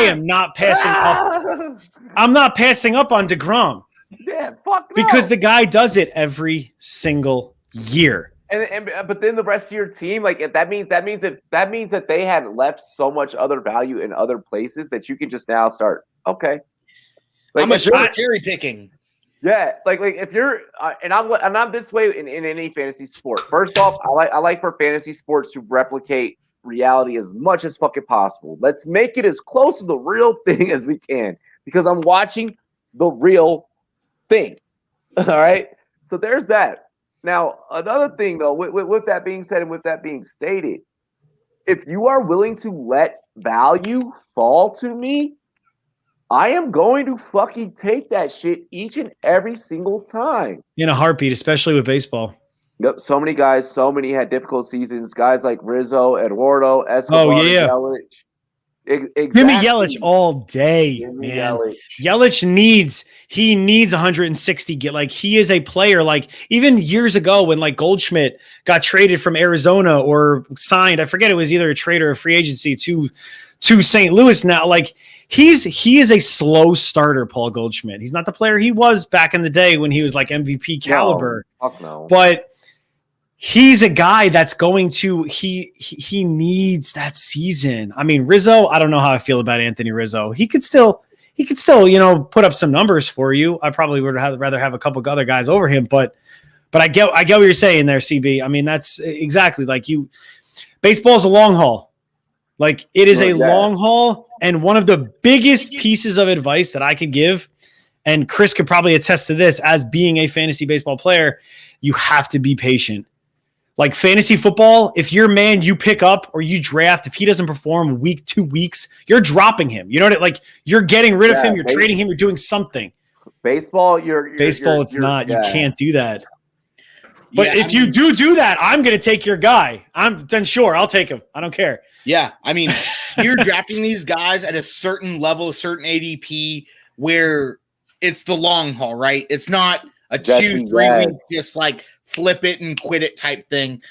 A: am not passing up. I'm not passing up on DeGrom.
B: Yeah, fuck no.
A: Because the guy does it every single year.
B: But then the rest of your team, like that means that they had left so much other value in other places that you can just now start. Okay,
D: like, how much carry picking?
B: Yeah, like if you're and I'm this way in any fantasy sport. First off, I like for fantasy sports to replicate reality as much as fucking possible. Let's make it as close to the real thing as we can because I'm watching the real thing. All right, so there's that. Now, another thing though, with that being said and with that being stated, if you are willing to let value fall to me, I am going to fucking take that shit each and every single time.
A: In a heartbeat, especially with baseball.
B: Yep, so many guys, had difficult seasons. Guys like Rizzo, Eduardo, Escobar, Yelich. Exactly.
A: Give me Yelich all day, man. Yelich needs 160. Like he is a player. Like even years ago when like Goldschmidt got traded from Arizona or signed, I forget it was either a trade or a free agency to St. Louis now. Like he is a slow starter, Paul Goldschmidt. He's not the player he was back in the day when he was like MVP caliber.
B: No, fuck no.
A: But he's a guy that's going to he needs that season. I mean, Rizzo, I don't know how I feel about Anthony Rizzo. He could still, put up some numbers for you. I probably would rather have a couple of other guys over him, but I get what you're saying there, CB. I mean, that's exactly like baseball is a long haul. Like it is a long haul, and one of the biggest pieces of advice that I could give, and Chris could probably attest to this as being a fantasy baseball player, you have to be patient. Like fantasy football, if your man you pick up or you draft, if he doesn't perform week 2 weeks, you're dropping him. You know what I mean? Like you're getting rid of him, you're trading him, you're doing something.
B: Baseball,
A: it's not. You can't do that. But if you do that, I'm going to take your guy. Then sure, I'll take him. I don't care.
D: Yeah, I mean, you're drafting these guys at a certain level, a certain ADP where it's the long haul, right? It's not a 2-3 weeks, just like flip it and quit it type thing,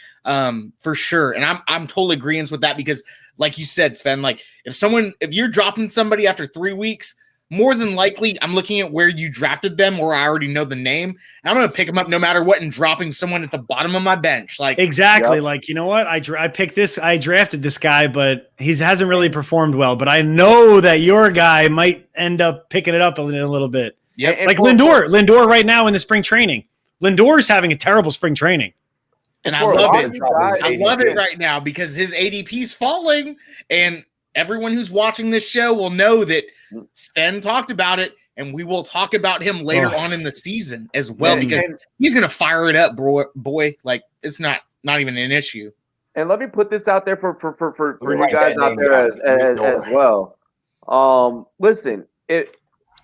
D: for sure. And I'm totally agreeing with that because, like you said, Sven, like if you're dropping somebody after 3 weeks, more than likely I'm looking at where you drafted them or I already know the name, and I'm going to pick them up no matter what and dropping someone at the bottom of my bench. Like
A: exactly, like you know what, I drafted this guy, but he hasn't really performed well. But I know that your guy might end up picking it up in a little bit.
D: Yep,
A: like Lindor right now in the spring training. Lindor's having a terrible spring training.
D: And I love it. I love it right now because his ADP's falling, and everyone who's watching this show will know that Sven talked about it, and we will talk about him later on in the season as well because he's going to fire it up, boy. Like it's not even an issue.
B: And let me put this out there for you guys out there as well. Listen, if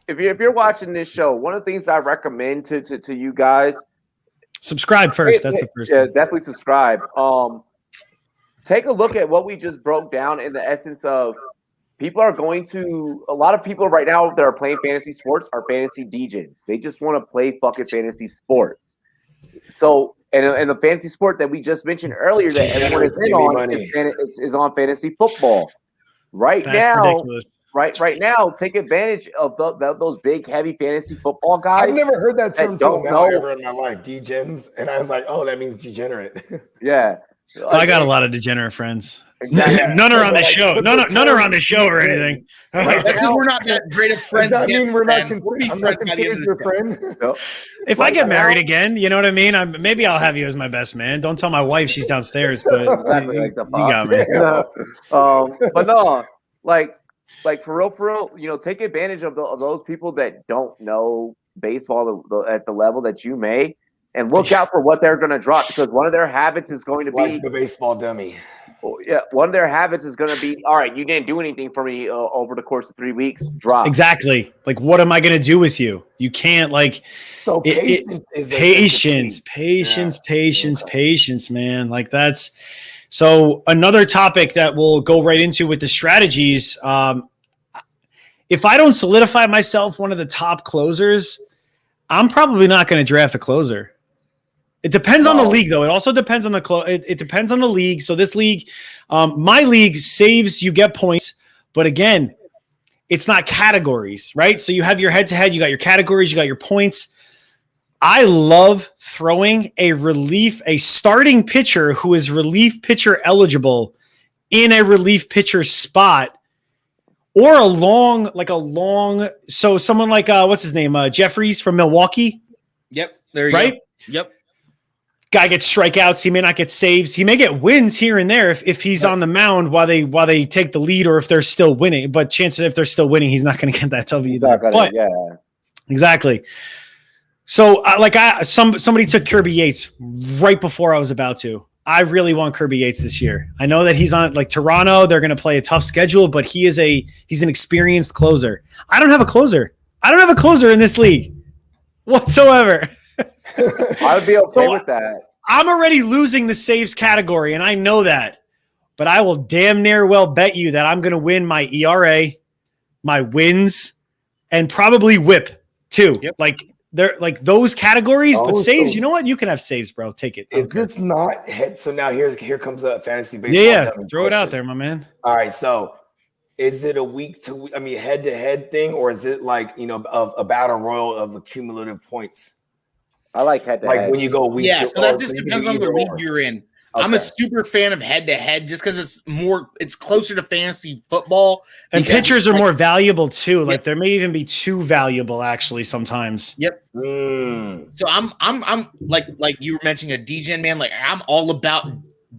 B: you're watching this show, one of the things I recommend to you guys,
A: subscribe first. That's the first thing.
B: Definitely subscribe. Take a look at what we just broke down in the essence of a lot of people right now that are playing fantasy sports are fantasy DJs. They just want to play fucking fantasy sports. So, and the fantasy sport that we just mentioned earlier that everyone is in on is on fantasy football. Right now, take advantage of those big, heavy fantasy football guys.
C: I've never heard that term ever in my life, degens, and I was like, oh, that means degenerate.
B: Yeah.
A: I got a lot of degenerate friends. Exactly. None are on the show. None are on the show or anything.
D: Because we're not that great of friends.
C: Does that mean we're not considered your friend?
B: No.
A: If I get married again, you know what I mean? Maybe I'll have you as my best man. Don't tell my wife she's downstairs, but
B: exactly
A: you got me.
B: But no, like for real, take advantage of those people that don't know baseball at the level that you may. and look out for what they're going to drop, because one of their habits is going to be
C: like the baseball dummy.
B: Yeah, one of their habits is going to be, all right, you didn't do anything for me over the course of 3 weeks. Drop.
A: Exactly. Like, what am I going to do with you? You can't, like,
C: so
A: patience, man. Like, that's so another topic that we'll go right into with the strategies. If I don't solidify myself one of the top closers, I'm probably not going to draft a closer. It depends on the league, though. It also depends on the it depends on the league. So this league, my league saves, you get points, but again, it's not categories, right? So you have your head-to-head, you got your categories, you got your points. I love throwing a starting pitcher who is relief pitcher eligible in a relief pitcher spot, or so someone like what's his name, Jeffries from Milwaukee.
D: Yep, there you go. Yep.
A: Guy gets strikeouts. He may not get saves. He may get wins here and there if he's on the mound while they take the lead, or if they're still winning. But chances if they're still winning, he's not going to get that W. Exactly. So somebody took Kirby Yates right before I was about to. I really want Kirby Yates this year. I know that he's on like Toronto. They're going to play a tough schedule, but he's an experienced closer. I don't have a closer. I don't have a closer in this league whatsoever.
B: I would be okay with that.
A: I'm already losing the saves category, and I know that. But I will damn near well bet you that I'm going to win my ERA, my wins, and probably WHIP too. Yep. Like those categories, but saves. You know what? You can have saves, bro. Take it.
C: Is this not head? So now here comes a fantasy baseball.
A: Yeah, throw it out there, my man.
C: All right, so is it a head to head thing, or is it like of a battle royal of accumulative points?
B: I like head to head.
C: Like when you go week.
D: Yeah, so that just depends on the league you're in. Okay. I'm a super fan of head to head just because it's closer to fantasy football.
A: And pitchers are more valuable too. Like there may even be too valuable actually sometimes.
D: Yep. So I'm like you were mentioning a DGen, man. Like I'm all about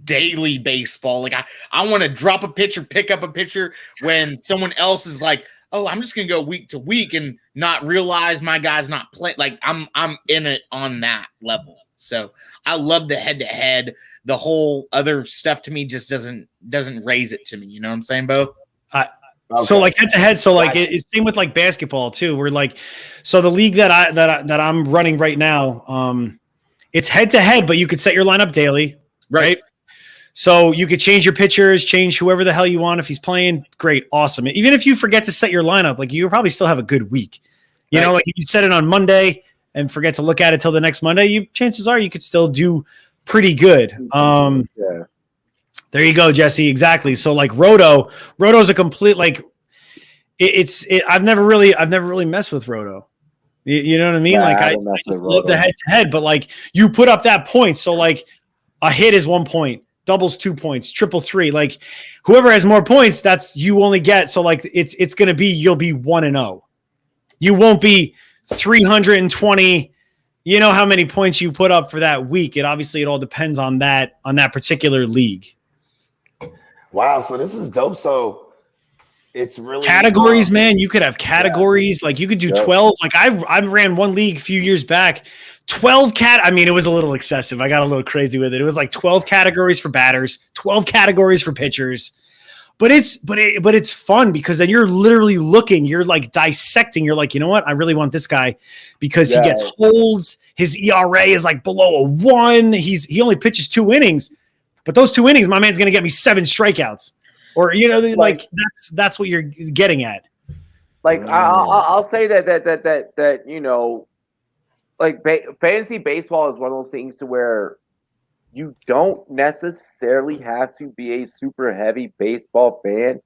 D: daily baseball. Like I want to drop a pitcher, pick up a pitcher when someone else is like, oh, I'm just gonna go week to week and not realize my guy's not playing. Like I'm in it on that level. So I love the head to head. The whole other stuff to me just doesn't raise it to me. You know what I'm saying, Bo?
A: Okay. So like head to head. So like it's same with like basketball too. We're like, so the league that I'm running right now, it's head to head, but you could set your lineup daily, right? So you could change your pitchers, change whoever the hell you want. If he's playing, great, awesome. Even if you forget to set your lineup, like you probably still have a good week. You know, like if you set it on Monday and forget to look at it till the next Monday, chances are you could still do pretty good. There you go, Jesse. Exactly. So like Roto's a complete like I've never really messed with Roto. You know what I mean?
B: Yeah,
A: like I love the head to head, but like you put up that point. So like a hit is 1 point, doubles 2 points, triple 3. Like whoever has more points, that's you only get. So like it's gonna be you'll be 1-0. You won't be 320. You know how many points you put up for that week. It all depends on that particular league.
C: Wow, so this is dope. So it's really
A: categories, man. You could have categories. Like you could do 12. Like I ran one league a few years back. 12 I mean, it was a little excessive. I got a little crazy with it. It was like 12 categories for batters, 12 categories for pitchers. But it's fun because then you're literally looking, you're like dissecting. You're like, you know what? I really want this guy because he gets holds. His ERA is like below a 1. He only pitches 2 innings, but those 2 innings, my man's going to get me 7 strikeouts. Or like that's what you're getting at.
B: Like I'll say that like fantasy baseball is one of those things to where you don't necessarily have to be a super heavy baseball fan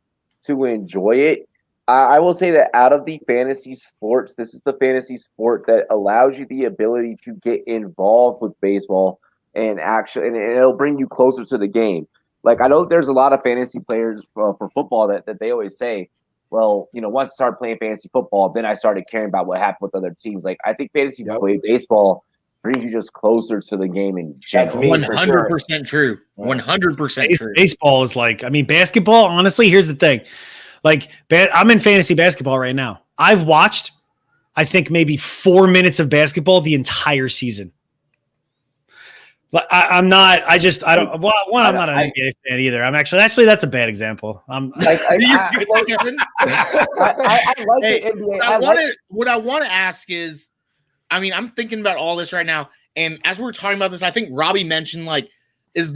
B: to enjoy it. I will say that out of the fantasy sports, this is the fantasy sport that allows you the ability to get involved with baseball and it'll bring you closer to the game. Like I know there's a lot of fantasy players for football that they always say, well, once I started playing fantasy football, then I started caring about what happened with other teams. Like I think fantasy baseball brings you just closer to the game in general.
D: That's 100% true. 100% true.
A: Baseball is like, I mean, basketball, honestly, here's the thing. Like, I'm in fantasy basketball right now. I've watched, I think, maybe 4 minutes of basketball the entire season. But I'm not. I don't. Well, one, I'm not an
B: I-
A: NBA fan either. I'm actually that's a bad example. I'm
B: Like, I like
D: Kevin.
B: the NBA.
D: What I want to ask is, I mean, I'm thinking about all this right now, and as we're talking about this, I think Robbie mentioned like, is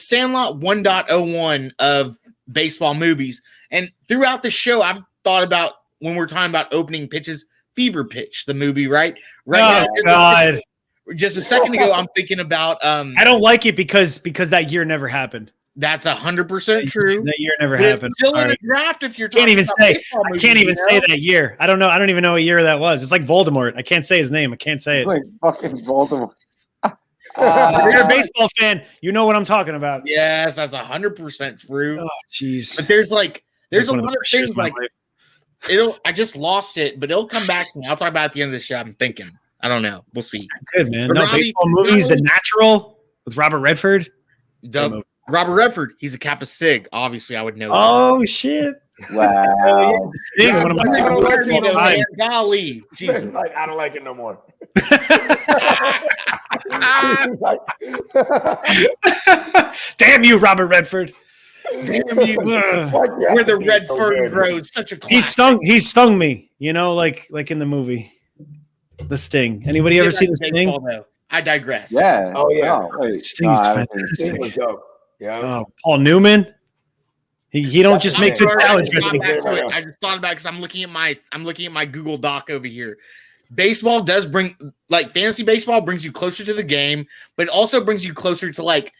D: Sandlot 1.01 of baseball movies? And throughout the show, I've thought about when we're talking about opening pitches, Fever Pitch, the movie, right? Right
A: oh God.
D: Just a second ago, I'm thinking about.
A: I don't like it because that year never happened.
D: That's 100% true.
A: That year never
D: But it's
A: happened.
D: still
A: All
D: in
A: right.
D: the draft if you're
A: Can't
D: talking
A: even
D: about
A: say.
D: baseball
A: I
D: movies,
A: can't even
D: you
A: say
D: know?
A: that year. I don't know. I don't even know what year that was. It's like Voldemort. I can't say his name. I can't say
B: It's
A: it.
B: like fucking Baltimore.
A: If you're a baseball fan, you know what I'm talking about.
D: Yes, that's 100% true.
A: Oh, jeez.
D: But there's a
A: one
D: lot
A: the
D: of
A: worst years
D: things
A: of my
D: like
A: life.
D: I just lost it, but it'll come back to me. I'll talk about it at the end of the show. I'm thinking. I don't know. We'll see.
A: Good, man.
D: But
A: No,
D: Robbie,
A: baseball movies, The Natural with Robert Redford.
D: Robert Redford, he's a Kappa Sig. Obviously, I would know.
A: Oh, shit.
B: Wow.
A: Sting,
C: Yeah,
A: one of my
C: I
A: favorite
C: don't like
A: movies
C: it,
A: of all
C: though,
A: time.
D: Man, golly, Jesus.
C: He's like, I don't like it no more.
D: Ah,
C: He's like,
A: Damn you, Robert Redford.
D: damn you.
A: Ugh.
C: why'd you have
D: Where
C: to
D: the
C: be
D: red
C: so
D: fern
C: good?
D: grows. Such a classic.
A: He stung me, you know, like in the movie. The Sting. Anybody ever see The
D: Baseball,
A: Sting?
D: though. I digress.
B: Yeah.
C: Oh, yeah.
B: Oh, wait.
A: Sting
B: No,
A: is
B: I haven't seen
A: fantastic.
C: Sting was dope. Yeah.
A: Oh, Paul Newman. He don't just
D: I'm
A: make good
D: sorry,
A: salad
D: I just thought
A: dressing.
D: back to it. I just thought about it because I'm looking at my Google Doc over here. Baseball does bring fantasy baseball brings you closer to the game, but it also brings you closer to like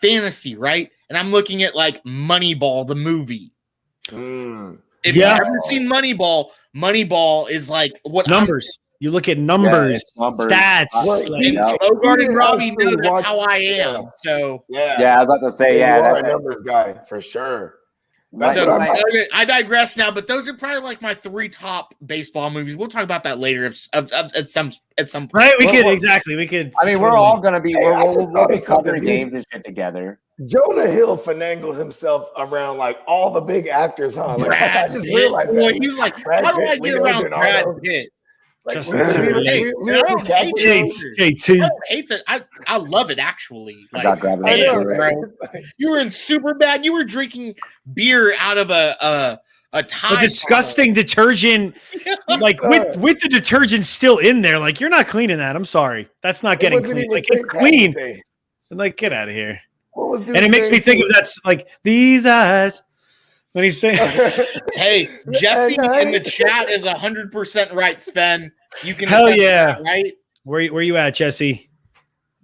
D: fantasy, right? And I'm looking at like Moneyball, the movie.
C: Mm.
D: If
A: Yeah.
D: you've ever seen Moneyball is like what
A: Numbers. You look at numbers,
B: it's numbers.
A: stats.
C: Right.
A: like-
B: Yeah.
D: Bogart and
C: Yeah,
D: Robbie know
C: actually
D: that's
C: watch-
D: how I am.
C: yeah.
D: So
C: Yeah.
B: Yeah, I was about to say,
C: You
B: yeah.
C: are a
B: that-
C: numbers guy for sure. That's
B: Right,
C: what I'm
B: right.
C: like.
D: okay, I digress now, but those are probably like my 3 top baseball movies. We'll talk about that later at some point.
A: Right? We could
B: Well,
A: exactly. We could.
B: I mean, we're
A: totally-
B: all gonna be.
C: Hey, I just
B: We'll
C: thought
B: be
C: of something,
B: covering
C: dude.
B: games and shit together.
C: Jonah Hill finagled himself around like all the big actors, huh? Like, I
D: Brad
C: just
D: Pitt.
C: realized
D: Boy,
C: that.
D: he was like,
C: Brad
D: how do I
C: Pitt,
D: get
C: Leo
D: around
C: Leonardo.
D: Brad Pitt?
C: Like,
A: Justin Timberlake.
D: Hey,
C: Leo
D: I don't hate
C: DiCaprio.
D: that.
A: JT.
D: I don't hate that. I love it actually.
B: I got grabbing
C: I know,
B: it.
C: right?
D: bro. You were in super bad. You were drinking beer out of a Tide
A: A disgusting detergent, like with the detergent still in there. Like you're not cleaning that. I'm sorry, that's not
C: It
A: getting
C: wasn't
A: clean.
C: even
A: Like it's
C: St.
A: clean.
C: Patrick's Day.
A: Like get out of here.
C: What was
A: And it makes me think of that's like these eyes when he's saying.
D: Hey, Jesse in the chat is 100% right, Sven. You can
A: Hell
D: attest to
A: yeah.
D: that, right?
A: Where you at, Jesse?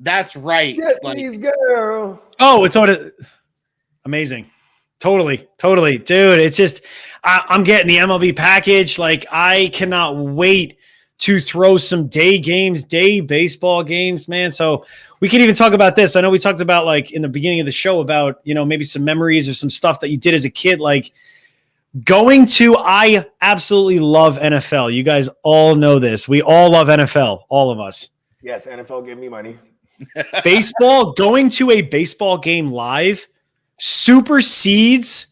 D: That's right.
C: Yes,
D: Like,
C: please, girl.
A: Oh, it's amazing. Totally, dude. It's just I'm getting the MLB package. Like I cannot wait to throw some day baseball games, man. So we can even talk about this. I know we talked about like in the beginning of the show about, you know, maybe some memories or some stuff that you did as a kid, like I absolutely love NFL. You guys all know this. We all love NFL, all of us.
C: Yes, NFL give me money.
A: Baseball, going to a baseball game live supersedes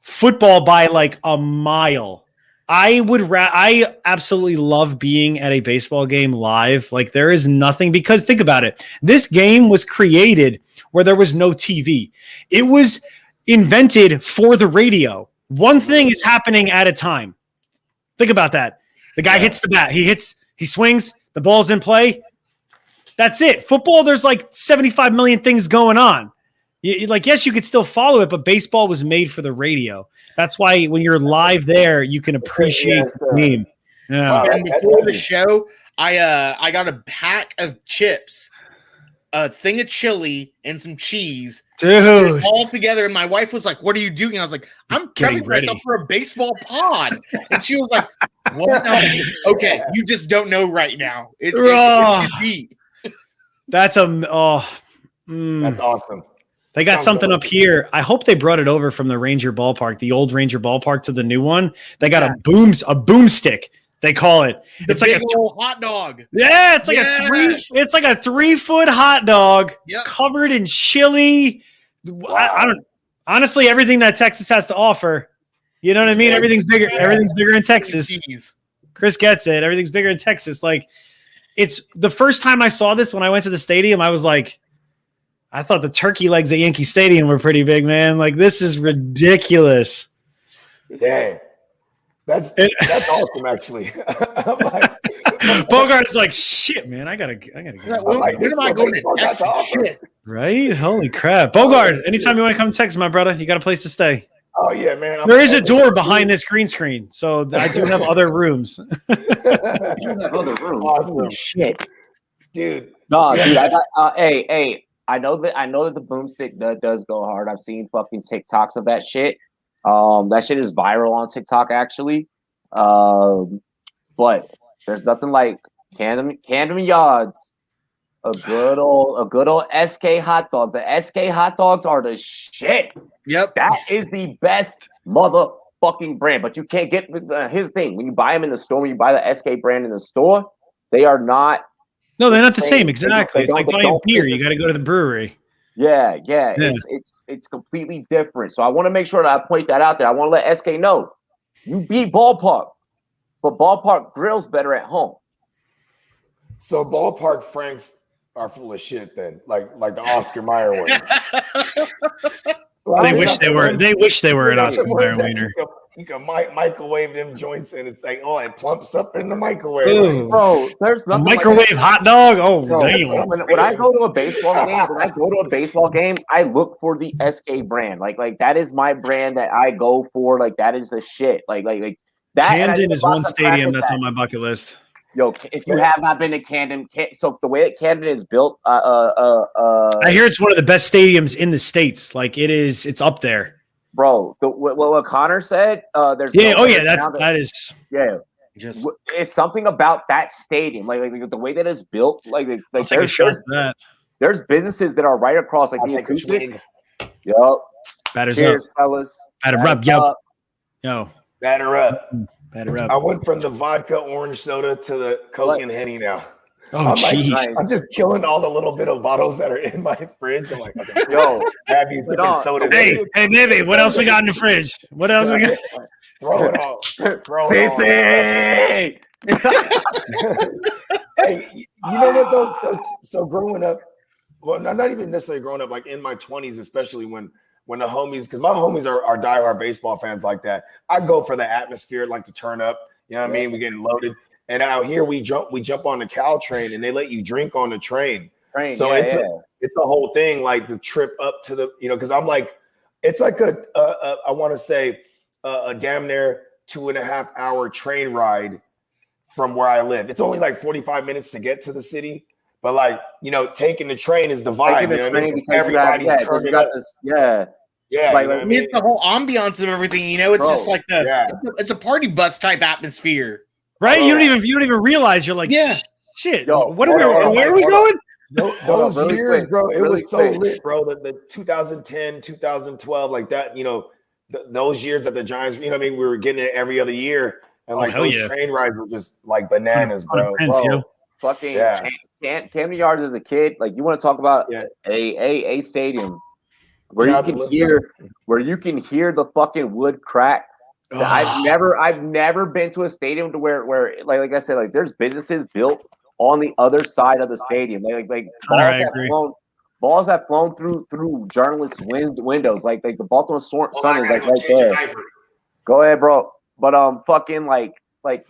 A: football by like a mile. I absolutely love being at a baseball game live. Like there is nothing, because think about it. This game was created where there was no TV. It was invented for the radio. One thing is happening at a time. Think about that. The guy hits the bat. He swings, the ball's in play. That's it. Football, there's like 75 million things going on. Yes, you could still follow it, but baseball was made for the radio. That's why when you're live there, you can appreciate the game. Yeah.
C: Wow.
D: and before the show, I got a pack of chips, a thing of chili, and some cheese.
A: Dude.
D: All together, and my wife was like, "What are you doing?" And I was like, "I'm
A: Getting
D: prepping myself
A: ready.
D: for a baseball pod." And she was like, "What?" And I was like, okay, you just don't know right now. It should be.
A: That's
C: That's awesome.
A: They got
C: Sounds
A: something
C: good.
A: up here. I hope they brought it over from the Ranger ballpark, the old Ranger ballpark, to the new one. They got a boomstick. They call it.
D: The
A: It's like
D: big old hot dog.
A: it's like
D: Yes.
A: it's like a 3-foot hot dog
D: Yep.
A: covered in chili. I don't honestly everything that Texas has to offer. You know what I mean? Everything's bigger. Everything's bigger in Texas.
D: Cheese.
A: Chris gets it. Everything's bigger in Texas. Like it's the first time I saw this when I went to the stadium, I was like, I thought the turkey legs at Yankee Stadium were pretty big, man. Like, this is ridiculous.
C: Dang. That's awesome, actually. I'm like,
A: Bogart's like, shit, man. I gotta get
D: When am I going to Texas? Shit.
A: right. Holy crap, Bogart! Anytime you want to come to Texas, my brother, you got a place to stay.
C: oh yeah, man.
A: There is a door behind this green screen, so I do have other rooms.
B: You have other rooms.
C: Awesome.
B: Holy shit.
C: Dude.
B: No, dude, I got hey, I know that the boomstick does go hard. I've seen fucking TikToks of that shit. That shit is viral on TikTok actually. But there's nothing like Camden Yards. A good old SK hot dog. The SK hot dogs are the shit.
D: Yep.
B: That is the best motherfucking brand. But you can't get here's the thing. When you buy them in the store, when you buy the SK brand in the store, they are not.
A: No, they're not the same. Exactly.
B: They
A: It's like buying beer. You got to go to the brewery.
B: Yeah. It's completely different. So I want to make sure that I point that out there. I want to let SK know you beat Ballpark, but Ballpark grills better at home.
C: So ballpark Franks are full of shit then, like the Oscar Mayer ones.
A: They wish they were. They wish they were an Oscar Mayer wiener.
C: You can microwave them joints, and it's like, oh, it plumps up in the microwave.
A: Ooh.
B: Bro, there's
A: A
B: nothing
A: microwave hot dog. Oh, damn.
B: When I go to a baseball game, I look for the SK brand. Like that is my brand that I go for. Like that is the shit. Like that.
A: Camden is one stadium that's on my bucket list.
B: Yo, if you have not been to Camden, so the way that Camden is built,
A: I hear it's one of the best stadiums in the States. Like it's up there.
B: Bro, what Connor said, there's
A: that is
B: just it's something about that stadium, like the way that it's built, there's businesses that are right across, like the acoustics. Yo,
A: batters
B: cheers,
A: up,
B: fellas.
A: batter up, yo,
C: Batter up.
A: batter up.
C: I went from the vodka orange soda to the Coke and Henny now.
A: Oh, jeez.
C: I'm just killing all the little bit of bottles that are in my fridge. I'm like, okay,
B: Yo,
C: grab these fucking sodas.
A: Hey, maybe. What else we got in the fridge? What else we got?
C: Throw it all.
B: Sissy!
C: Hey, you know what though? So growing up, well, not even necessarily growing up, like in my 20s, especially when the homies, because my homies are diehard baseball fans like that. I go for the atmosphere, like to turn up. You know what I mean? We're getting loaded. And out here we jump on the Cal train, and they let you drink on the train. So it's a whole thing, like the trip up to the, because I'm like, it's like I want to say a damn near 2.5 hour train ride from where I live. It's only like 45 minutes to get to the city, but like, taking the train is the vibe. Everybody's turning up. Yeah,
D: like it's the whole ambiance of everything. It's just like it's a party bus type atmosphere.
A: Right? You don't even realize you're like, shit.
B: Yo,
A: where are we going?
C: Those years, bro, it was so lit, bro. The 2010, 2012, like that, those years that the Giants, we were getting it every other year. And like those train rides were just like bananas, bro.
B: Fucking Camden Yards as a kid, like you want to talk about a stadium where you can hear the fucking wood crack. I've never been to a stadium to where like I said, like there's businesses built on the other side of the stadium. Like balls have flown through journalists' windows. Like the Baltimore Sun is like right there. Go ahead, bro. But fucking like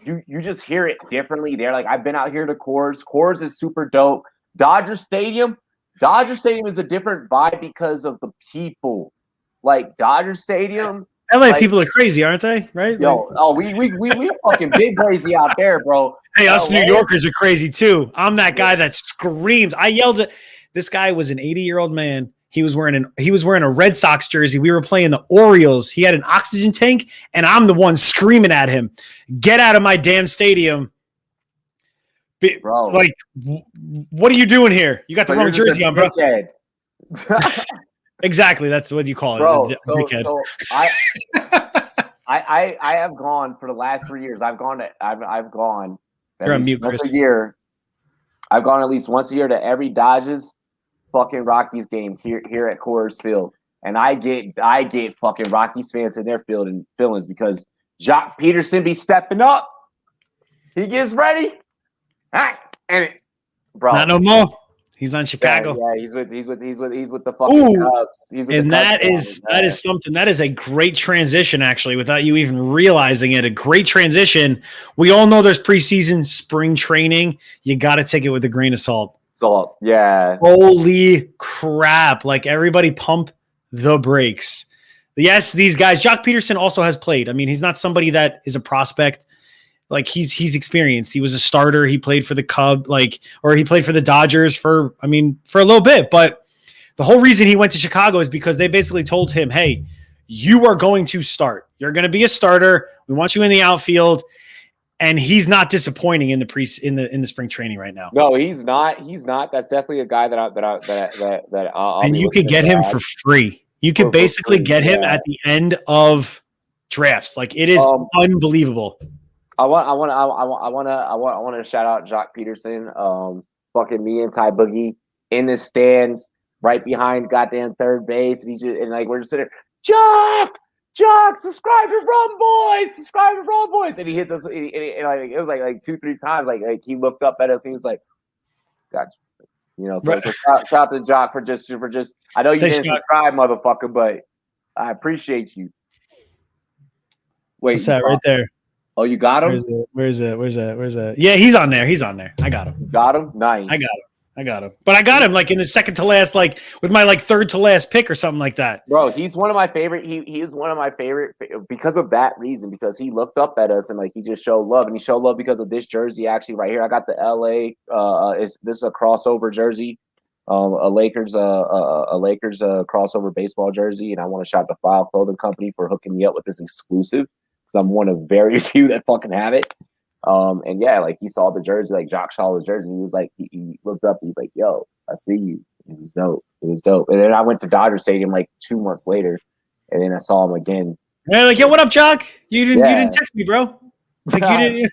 B: you just hear it differently there. Like I've been out here to Coors. Coors is super dope. Dodger Stadium is a different vibe because of the people. Like Dodger Stadium.
A: LA people are crazy, aren't they? Right?
B: Yo, we fucking big crazy out there, bro.
A: Hey, us New Yorkers are crazy too. I'm that guy that screams. I yelled at this guy was an 80-year-old man. He was wearing a Red Sox jersey. We were playing the Orioles. He had an oxygen tank, and I'm the one screaming at him, "Get out of my damn stadium!" Bro, like, what are you doing here? You got the wrong jersey on, bro. Exactly, that's what you call it,
B: bro. So I have gone for the last 3 years. I've gone at least once a year. I've gone at least once a year to every Dodgers fucking Rockies game here at Coors Field, and I get fucking Rockies fans in their feelings because Jock Peterson be stepping up. He gets ready, bro.
A: Not no more. He's on Chicago.
B: Yeah, he's with the fucking Cubs. He's with
A: and
B: the
A: that
B: Cubs
A: is something that is a great transition, actually, without you even realizing it. A great transition. We all know there's preseason, spring training. You got to take it with a grain of salt.
B: Salt, yeah.
A: Holy crap! Like, everybody, pump the brakes. Yes, these guys. Jock Peterson also has played. I mean, he's not somebody that is a prospect. Like, he's experienced. He was a starter. He played for the or he played for the Dodgers for a little bit. But the whole reason he went to Chicago is because they basically told him, hey, you are going to start. You're going to be a starter. We want you in the outfield. And he's not disappointing in the spring training right now.
B: No, he's not. He's not. That's definitely a guy that I'll
A: and you could get him for free. You could basically get him at the end of drafts. Like, it is unbelievable.
B: I want to shout out Jock Peterson. Fucking me and Ty Boogie in the stands, right behind goddamn third base, and we're just sitting there, Jock, subscribe to Rumboyz, and he hits us. And it was like 2-3 times. Like he looked up at us, and he was like, "Gotcha." So shout out to Jock for just. I know you didn't subscribe, motherfucker, but I appreciate you. Wait,
A: what's that right there?
B: Oh, you got him?
A: Where's that? Yeah, he's on there. I got him.
B: Got him? Nice.
A: I got him. But I got him like in the second to last, like with my third to last pick or something like that.
B: Bro, he's one of my favorite. He is one of my favorite because of that reason, because he looked up at us and he just showed love. And he showed love because of this jersey actually right here. I got the LA. This is a crossover jersey. A Lakers crossover baseball jersey. And I want to shout the File Clothing Company for hooking me up with this exclusive. Because I'm one of very few that fucking have it. And yeah, he saw the jersey, Jock saw the jersey, and he was like, he looked up, he's like, yo, I see you. It was dope. And then I went to Dodger Stadium 2 months later, and then I saw him again.
A: Yeah, yo, what up, Jock? You didn't text me, bro. You didn't.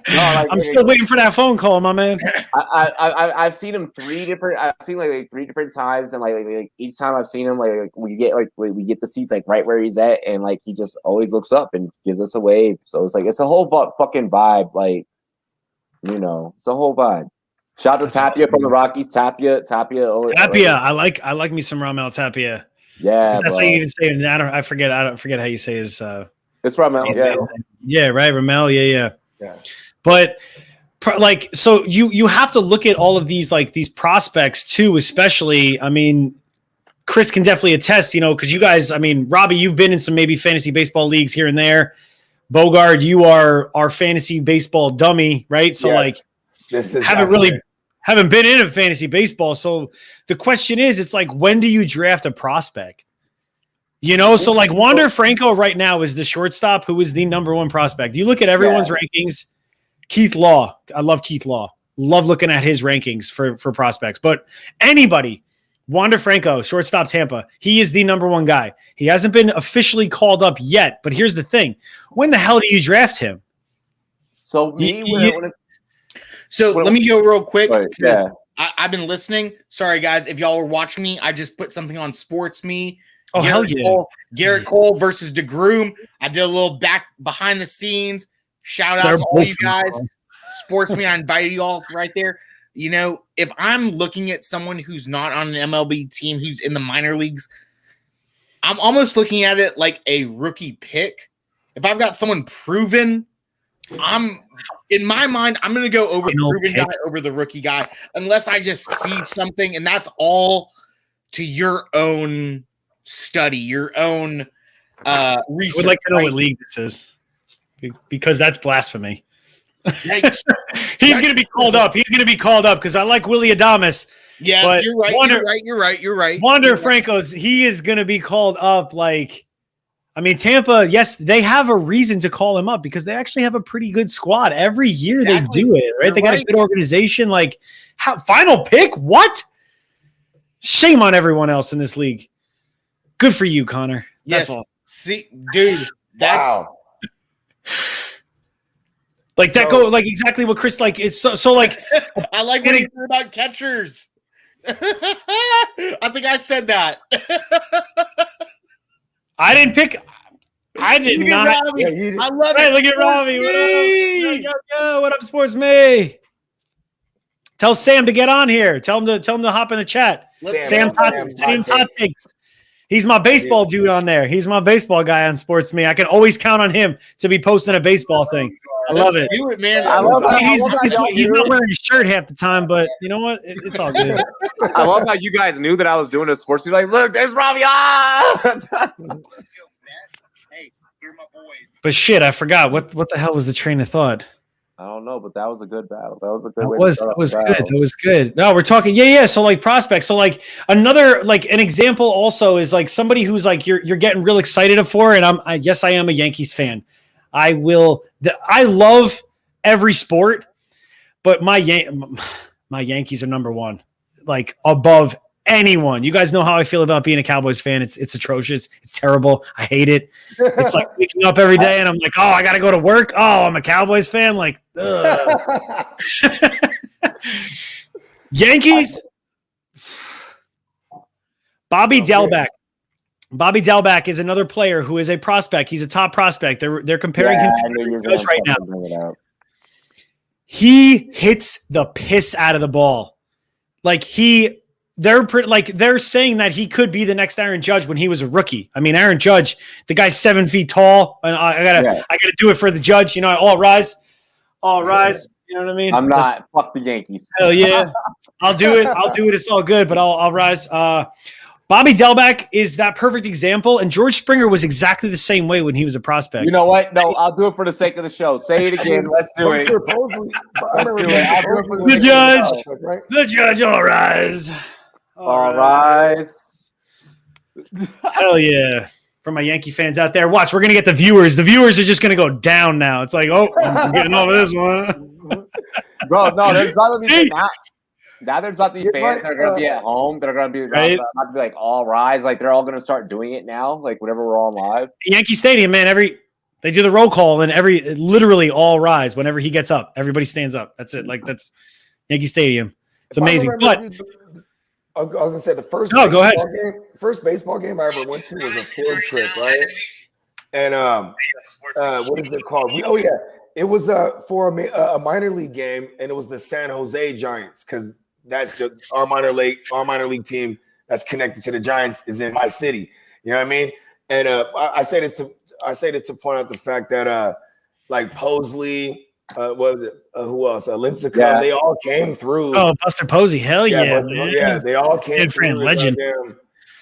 A: No, I'm still waiting for that phone call, my man.
B: I've seen him 3 different. I've seen 3 different times, and each time I've seen him, we get the seats right where he's at, and he just always looks up and gives us a wave. So it's a whole fucking vibe, it's a whole vibe. Shout out to Tapia from the Rockies. Tapia.
A: I like me some Ramel Tapia.
B: Yeah,
A: that's how you even say it. I forget how you say his.
B: It's Ramel.
A: Yeah, right, Ramel. Yeah. But so you have to look at all of these these prospects too, especially. I mean, Chris can definitely attest, because you guys, Robbie, you've been in some maybe fantasy baseball leagues here and there. Bogard, you are our fantasy baseball dummy, right? So haven't been in a fantasy baseball. So the question is, it's when do you draft a prospect? So Wander Franco right now is the shortstop who is the number 1 prospect. You look at everyone's rankings. Keith Law. I love Keith Law. Love looking at his rankings for prospects. But anybody, Wander Franco, shortstop Tampa, he is the number 1 guy. He hasn't been officially called up yet. But here's the thing. When the hell do you draft him?
B: So let
D: me go real quick.
B: Yeah.
D: I've been listening. Sorry, guys. If y'all were watching me, I just put something on SportsMe.
A: Oh, hell yeah.
D: Garrett Cole versus DeGrom. I did a little behind the scenes. Shout out to all you guys. SportsMe, I invited you all right there. If I'm looking at someone who's not on an MLB team, who's in the minor leagues, I'm almost looking at it like a rookie pick. If I've got someone proven, in my mind, I'm going to go over the proven guy over the rookie guy, unless I just see something, and that's all to your own study, your own research.
A: I would like to know what league this is, because that's blasphemy. He's going to be called up. He's going to be called up because I like Willie Adames.
D: Yes, you're right. You're right.
A: Wander Franco's, he is going to be called up. Tampa, yes, they have a reason to call him up because they actually have a pretty good squad. Every year they do it, right? They got a good organization. Final pick? What? Shame on everyone else in this league. Good for you, Connor. That's all.
D: See, dude, that's
C: wow.
A: Exactly what Chris it's so
D: I like what he said about catchers. I think I said that.
A: I didn't pick. I did not.
D: I love it.
A: Look at Robbie. What up? Yo, what up, SportsMe? Tell Sam to get on here. Tell him to hop in the chat. Sam's hot takes. He's my baseball dude on there. He's my baseball guy on SportsMe. I can always count on him to be posting a baseball thing. I love it.
D: Do it, man.
A: He's not wearing his shirt half the time, but you know what? It's all good.
B: I love how you guys knew that I was doing a sports. Like, look, there's Robbie.
D: Hey, you're my boys.
A: But shit, I forgot. What the hell was the train of thought?
B: I don't know, but that was a good battle. That was a good.
A: That was good. No, we're talking. Yeah. So like prospects. So like another like an example also is like somebody who's like you're getting real excited for, and I am a Yankees fan. I love every sport, but my Yankees are number one, like above anyone. You guys know how I feel about being a Cowboys fan. It's atrocious. It's terrible. I hate it. It's like waking up every day and I'm like, oh, I got to go to work. Oh, I'm a Cowboys fan. Like, Yankees. Bobby Delback. Bobby Delback is another player who is a prospect. He's a top prospect. They're comparing him to Judge right now. He hits the piss out of the ball. Like they're saying that he could be the next Aaron Judge when he was a rookie. I mean, Aaron Judge, the guy's 7 feet tall, and I gotta do it for the Judge. You know, all rise. You know what I mean?
B: I'm not. Fuck the Yankees.
A: Hell yeah, I'll do it. It's all good, but I'll rise. Bobby Delback is that perfect example, and George Springer was exactly the same way when he was a prospect.
B: You know what? No, I'll do it for the sake of the show. Say it again. Let's do it.
A: The Judge, all rise.
B: All rise.
A: Hell yeah. For my Yankee fans out there, watch, we're going to get the viewers. The viewers are just going to go down now. It's like, oh, I'm getting over this one.
B: Bro, no, there's not going to be now there's about to be fans that are going to be at home that are going to be about to be like all rise. Like they're all going to start doing it now. Like whenever we're on live.
A: Yankee Stadium, man, they do the roll call and literally all rise whenever he gets up. Everybody stands up. That's it. Like that's Yankee Stadium. It's amazing. But
C: I was gonna say the first.
A: No, go ahead.
C: First baseball game I ever went to was a field trip, right? And what is it called? It was for a minor league game, and it was the San Jose Giants because that's our minor league team that's connected to the Giants is in my city. You know what I mean? And I say this to point out the fact that like Posley. What was it? Who else? Lincecum. Yeah. They all came through.
A: Oh, Buster Posey. Hell yeah.
C: Yeah, they all came through.
A: Legend.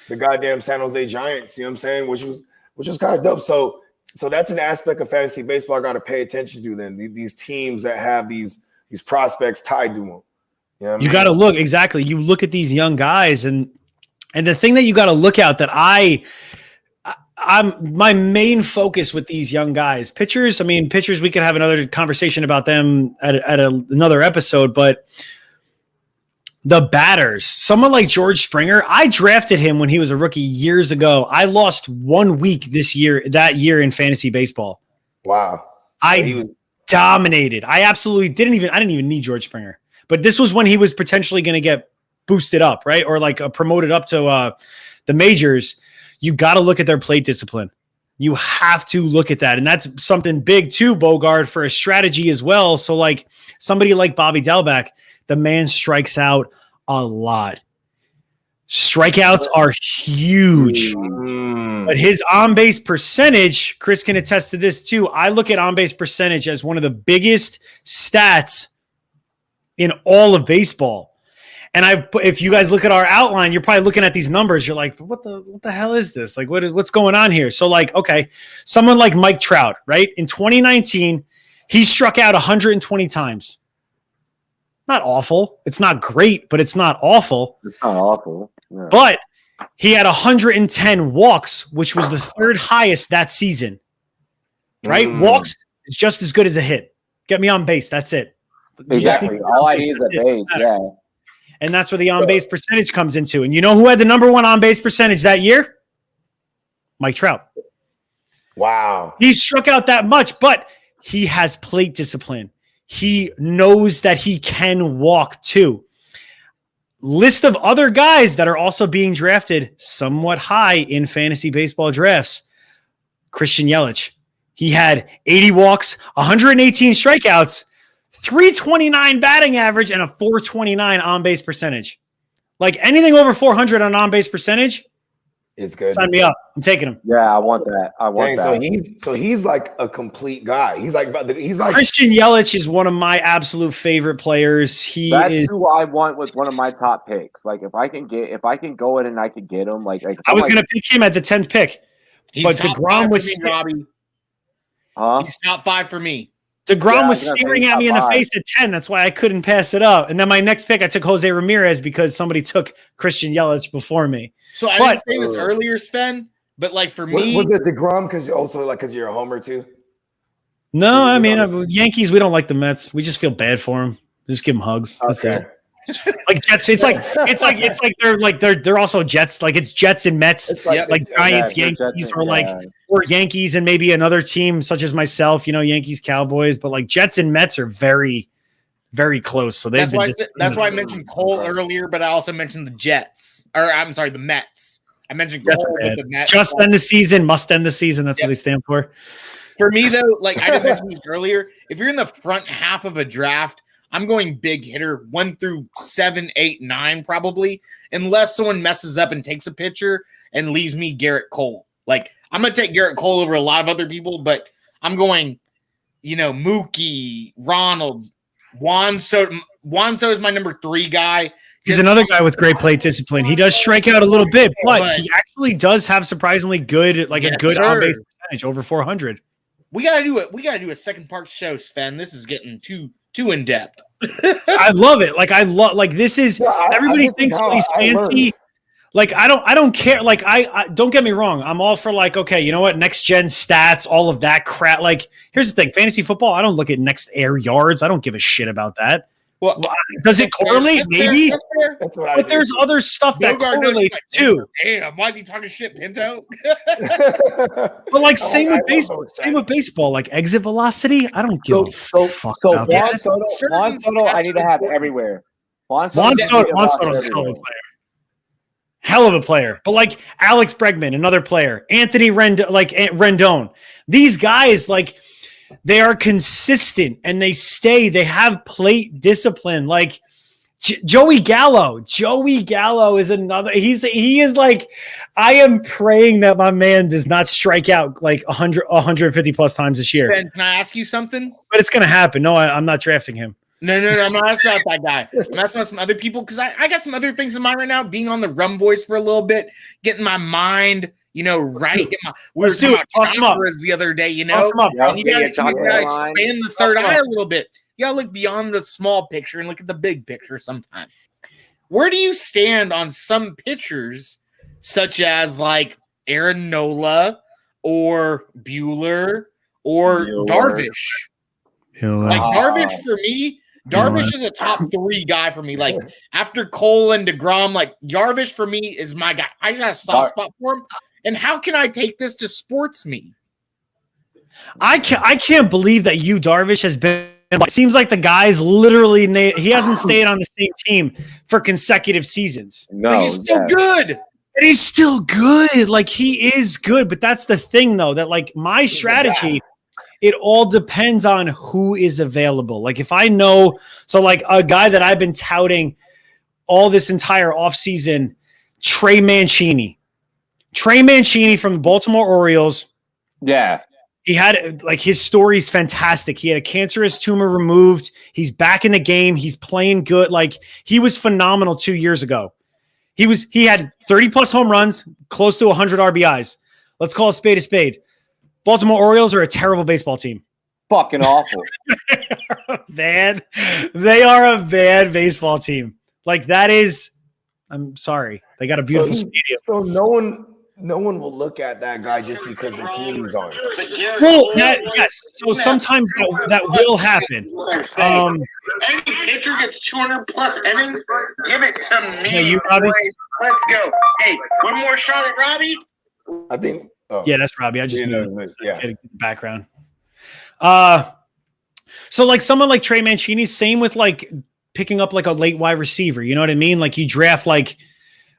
C: The goddamn San Jose Giants. You know what I'm saying? Which was kind of dope. So that's an aspect of fantasy baseball I got to pay attention to. Then these teams that have these prospects tied to them. You know what I mean?
A: Got to look exactly. You look at these young guys, and the thing that you got to look at that I'm my main focus with these young guys, pitchers. We could have another conversation about them at another episode, but the batters, someone like George Springer, I drafted him when he was a rookie years ago. I lost 1 week that year in fantasy baseball.
C: Wow.
A: I dominated. I didn't even need George Springer, but this was when he was potentially going to get boosted up, right? Or like promoted up to the majors. You got to look at their plate discipline. You have to look at that. And that's something big too, Bogard, for a strategy as well. So like somebody like Bobby Delback, the man strikes out a lot. Strikeouts are huge. But his on-base percentage, Chris can attest to this too. I look at on-base percentage as one of the biggest stats in all of baseball. And if you guys look at our outline, you're probably looking at these numbers. You're like, what the hell is this? Like, what's going on here? So like, okay, someone like Mike Trout, right? In 2019, he struck out 120 times. Not awful. It's not great, but it's not awful.
B: It's not awful. Yeah.
A: But he had 110 walks, which was the third highest that season. Right? Walks is just as good as a hit. Get me on base. That's it.
B: Exactly. All I need is a base. Yeah.
A: And that's where the on-base percentage comes into. And you know who had the number one on-base percentage that year? Mike Trout.
C: Wow.
A: He struck out that much, but he has plate discipline. He knows that he can walk too. List of other guys that are also being drafted somewhat high in fantasy baseball drafts. Christian Yelich. He had 80 walks, 118 strikeouts, 329 batting average and a 429 on base percentage. Like anything over 400 on base percentage
C: is good.
A: Sign me up. I'm taking him.
B: Yeah, I want that. I want that.
C: So he's like a complete guy. He's like
A: Christian Yelich is one of my absolute favorite players.
B: That's who I want with one of my top picks. Like if I can go in and I can get him. Like
A: I was gonna pick him at the 10th pick. But DeGrom was
D: Robbie.
B: Huh?
D: He's top 5 for me.
A: DeGrom was staring at me in the face at 10. That's why I couldn't pass it up. And then my next pick, I took Jose Ramirez because somebody took Christian Yelich before me.
D: So I didn't say this earlier, Sven, but like for me,
C: was it DeGrom because you're a homer too?
A: No, I mean Yankees. We don't like the Mets. We just feel bad for them. Just give them hugs. That's it. Like Jets, it's like they're also Jets. Like it's Jets and Mets, like Giants, Yankees, or Yankees and maybe another team such as myself. Yankees, Cowboys, but like Jets and Mets are very, very close. So that's why
D: I mentioned Cole earlier, but I also mentioned the Jets. Or I'm sorry, the Mets. I mentioned Cole with the Mets.
A: Just end the season, must end the season. That's what they stand for.
D: For me though, like I didn't mention this earlier, if you're in the front half of a draft, I'm going big hitter 1 through 7, 8, 9, probably, unless someone messes up and takes a pitcher and leaves me Garrett Cole. Like, I'm going to take Garrett Cole over a lot of other people, but I'm going, Mookie, Ronald, Juan Soto. Juan Soto is my number 3 guy.
A: He's another guy with great plate discipline. He does strike out a little bit, but he actually does have surprisly good, a good on-base percentage, over 400.
D: We gotta do a second part show, Sven. This is getting too in depth.
A: I love it. Like this is everybody thinks he's fancy. Like I don't care. Like I don't get me wrong. I'm all for like, okay, you know what? Next gen stats, all of that crap. Like here's the thing, fantasy football, I don't look at next air yards. I don't give a shit about that. Well, does it correlate? Maybe.
C: That's what
A: but there's other stuff that correlates too.
D: Damn, why is he talking shit, Pinto?
A: But like same with baseball. Like exit velocity, I don't give a fuck about that.
B: Juan Soto, I need to have everywhere.
A: Juan Soto's a hell of a player. Hell of a player. But like Alex Bregman, another player. Anthony Rendon. These guys, like, they are consistent and they have plate discipline. Like Joey Gallo is another. He is like, I am praying that my man does not strike out like 150 plus times this year.
D: Ben, can I ask you something?
A: But it's going to happen. No, I'm not drafting him.
D: No, I'm not asking about that guy. I'm asking about some other people because I got some other things in mind right now. Being on the Rumboyz for a little bit, getting my mind, right. We were talking about chakras the other day,
A: Toss him up,
D: and you gotta expand the third eye a little bit. You gotta look beyond the small picture and look at the big picture sometimes. Where do you stand on some pitchers, such as like Aaron Nola or Bueller or Darvish? Like Darvish for me, Darvish is a top 3 guy for me. Like after Cole and DeGrom, like Darvish for me is my guy. I got a soft spot for him. And how can I take this to SportsMe?
A: I can't believe that Darvish has been. It seems like the guy's literally he hasn't stayed on the same team for consecutive seasons.
B: No,
D: but he's still good.
A: And he's still good. Like he is good, but that's the thing though. That like my strategy, it all depends on who is available. Like if I know, so like a guy that I've been touting all this entire offseason, Trey Mancini from the Baltimore Orioles.
B: Yeah.
A: He had like his story's fantastic. He had a cancerous tumor removed. He's back in the game. He's playing good. Like he was phenomenal 2 years ago. He had 30 plus home runs, close to 100 RBIs. Let's call a spade. Baltimore Orioles are a terrible baseball team.
B: Fucking awful.
A: They are a bad baseball team. Like that is, I'm sorry. They got a beautiful stadium.
C: So no one will look at that guy just because the team is on.
A: Well, yes. So sometimes that will happen.
D: Any pitcher gets 200 plus innings, give it to me.
A: Yeah, you, Robbie?
D: Let's go. Hey, one more shot at Robbie.
C: I think. Oh.
A: Yeah, that's Robbie. I just
C: get
A: a background. So like someone like Trey Mancini, same with like picking up like a late wide receiver. You know what I mean? Like you draft like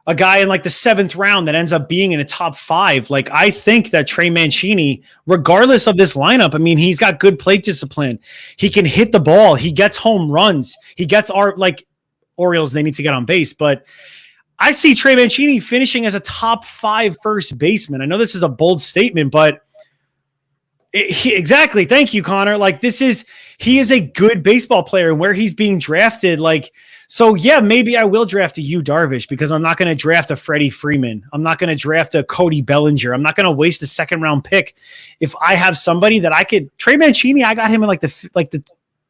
A: a guy in like the 7th round that ends up being in a top 5. Like, I think that Trey Mancini, regardless of this lineup, I mean, he's got good plate discipline. He can hit the ball. He gets home runs. He gets Orioles, they need to get on base, but I see Trey Mancini finishing as a top 5 first baseman. I know this is a bold statement, but exactly. Thank you, Connor. Like, he is a good baseball player, and where he's being drafted, like, so yeah, maybe I will draft a Yu Darvish because I'm not going to draft a Freddie Freeman. I'm not going to draft a Cody Bellinger. I'm not going to waste a 2nd round pick if I have somebody that I could. Trey Mancini, I got him in like the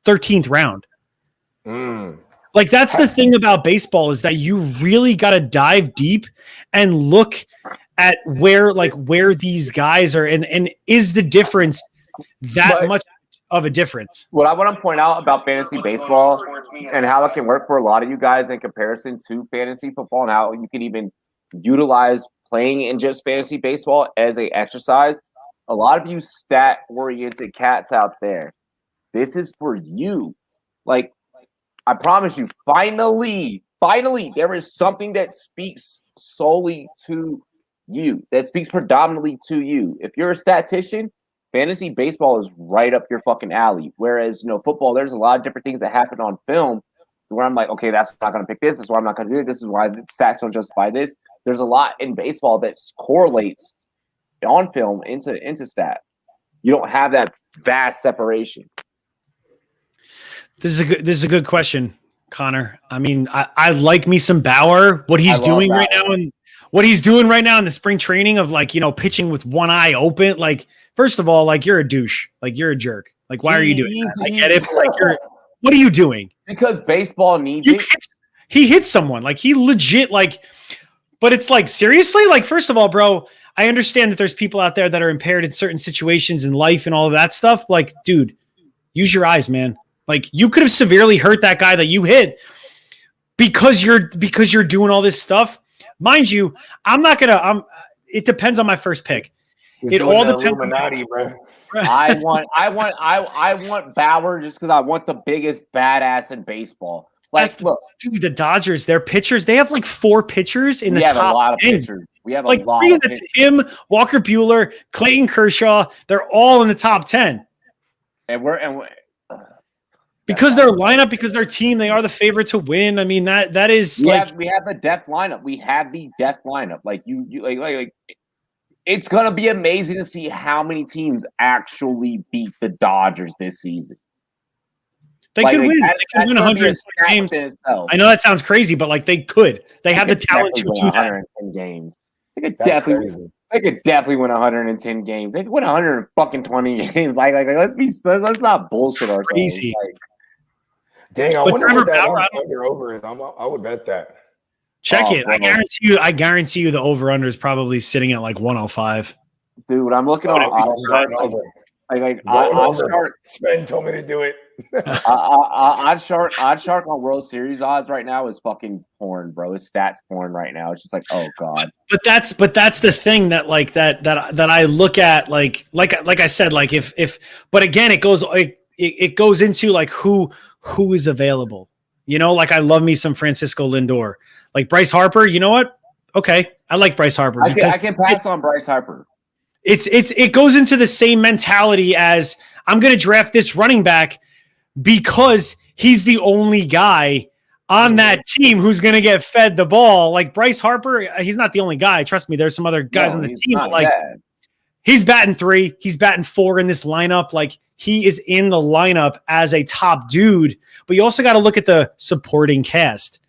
A: 13th round. Like, that's the thing about baseball, is that you really got to dive deep and look at where these guys are, and is the difference that much of a difference?
B: What I want to point out about fantasy baseball and how it can work for a lot of you guys in comparison to fantasy football, and how you can even utilize playing in just fantasy baseball as a exercise. A lot of you stat-oriented cats out there, this is for you. Like, I promise you, finally, there is something that speaks solely to you, that speaks predominantly to you. If you're a statistician, fantasy baseball is right up your fucking alley. Whereas, football, there's a lot of different things that happen on film where I'm like, okay, that's why I'm not going to pick this. This is why I'm not going to do it. This is why the stats don't justify this. There's a lot in baseball that correlates on film into stat. You don't have that vast separation.
A: This is a good question, Connor. I mean, I like me some Bauer. What he's doing right now, and what he's doing right now in the spring training of pitching with one eye open. Like, first of all, like, you're a douche. Like, you're a jerk. Like, why are you doing that? I get it. But, like, what are you doing?
B: Because baseball needs it.
A: He hits someone. Like, he legit, like, but it's like, seriously? Like, first of all, bro, I understand that there's people out there that are impaired in certain situations in life and all of that stuff. Like, dude, use your eyes, man. Like, you could have severely hurt that guy that you hit because you're doing all this stuff. Mind you, it depends on my first pick. It all depends on
B: bro. I want Bauer just because I want the biggest badass in baseball. Like, look,
A: dude, the Dodgers, their pitchers, they have like 4 pitchers in the top 10.
B: We have a lot of pitchers. We have
A: like
B: a lot of pitchers.
A: Him, Walker Buehler, Clayton Kershaw, they're all in the top 10. Because their lineup, because their team, they are the favorite to win. I mean, that is
B: we have the depth lineup. We have the depth lineup. Like, you like it's gonna be amazing to see how many teams actually beat the Dodgers this season.
A: They could win. They could win 100 games. I know that sounds crazy, but like, they could. They have the talent to do that.
B: 110 games. They could definitely win 110 games. They could win 120 games. Like let's not bullshit ourselves.
A: Crazy.
B: Like,
C: dang, I wonder what that over is. I would bet that.
A: Check it. I guarantee you the over-under is probably sitting at like 105.
B: Dude, I'm looking on
C: Sven told me to do it.
B: Odd shark on World Series odds right now is fucking porn, bro. It's stats porn right now. It's just like, oh god.
A: But that's the thing that like that I look at like I said, like if but again, it goes into like who is available. Like, I love me some Francisco Lindor. Like, Bryce Harper, you know what? Okay, I like Bryce Harper.
B: I can pass on Bryce Harper.
A: It goes into the same mentality as I'm going to draft this running back because he's the only guy on that team who's going to get fed the ball. Like, Bryce Harper, he's not the only guy. Trust me, there's some other guys on the team. But like, he's batting 3, he's batting 4 in this lineup. Like, he is in the lineup as a top dude. But you also got to look at the supporting cast.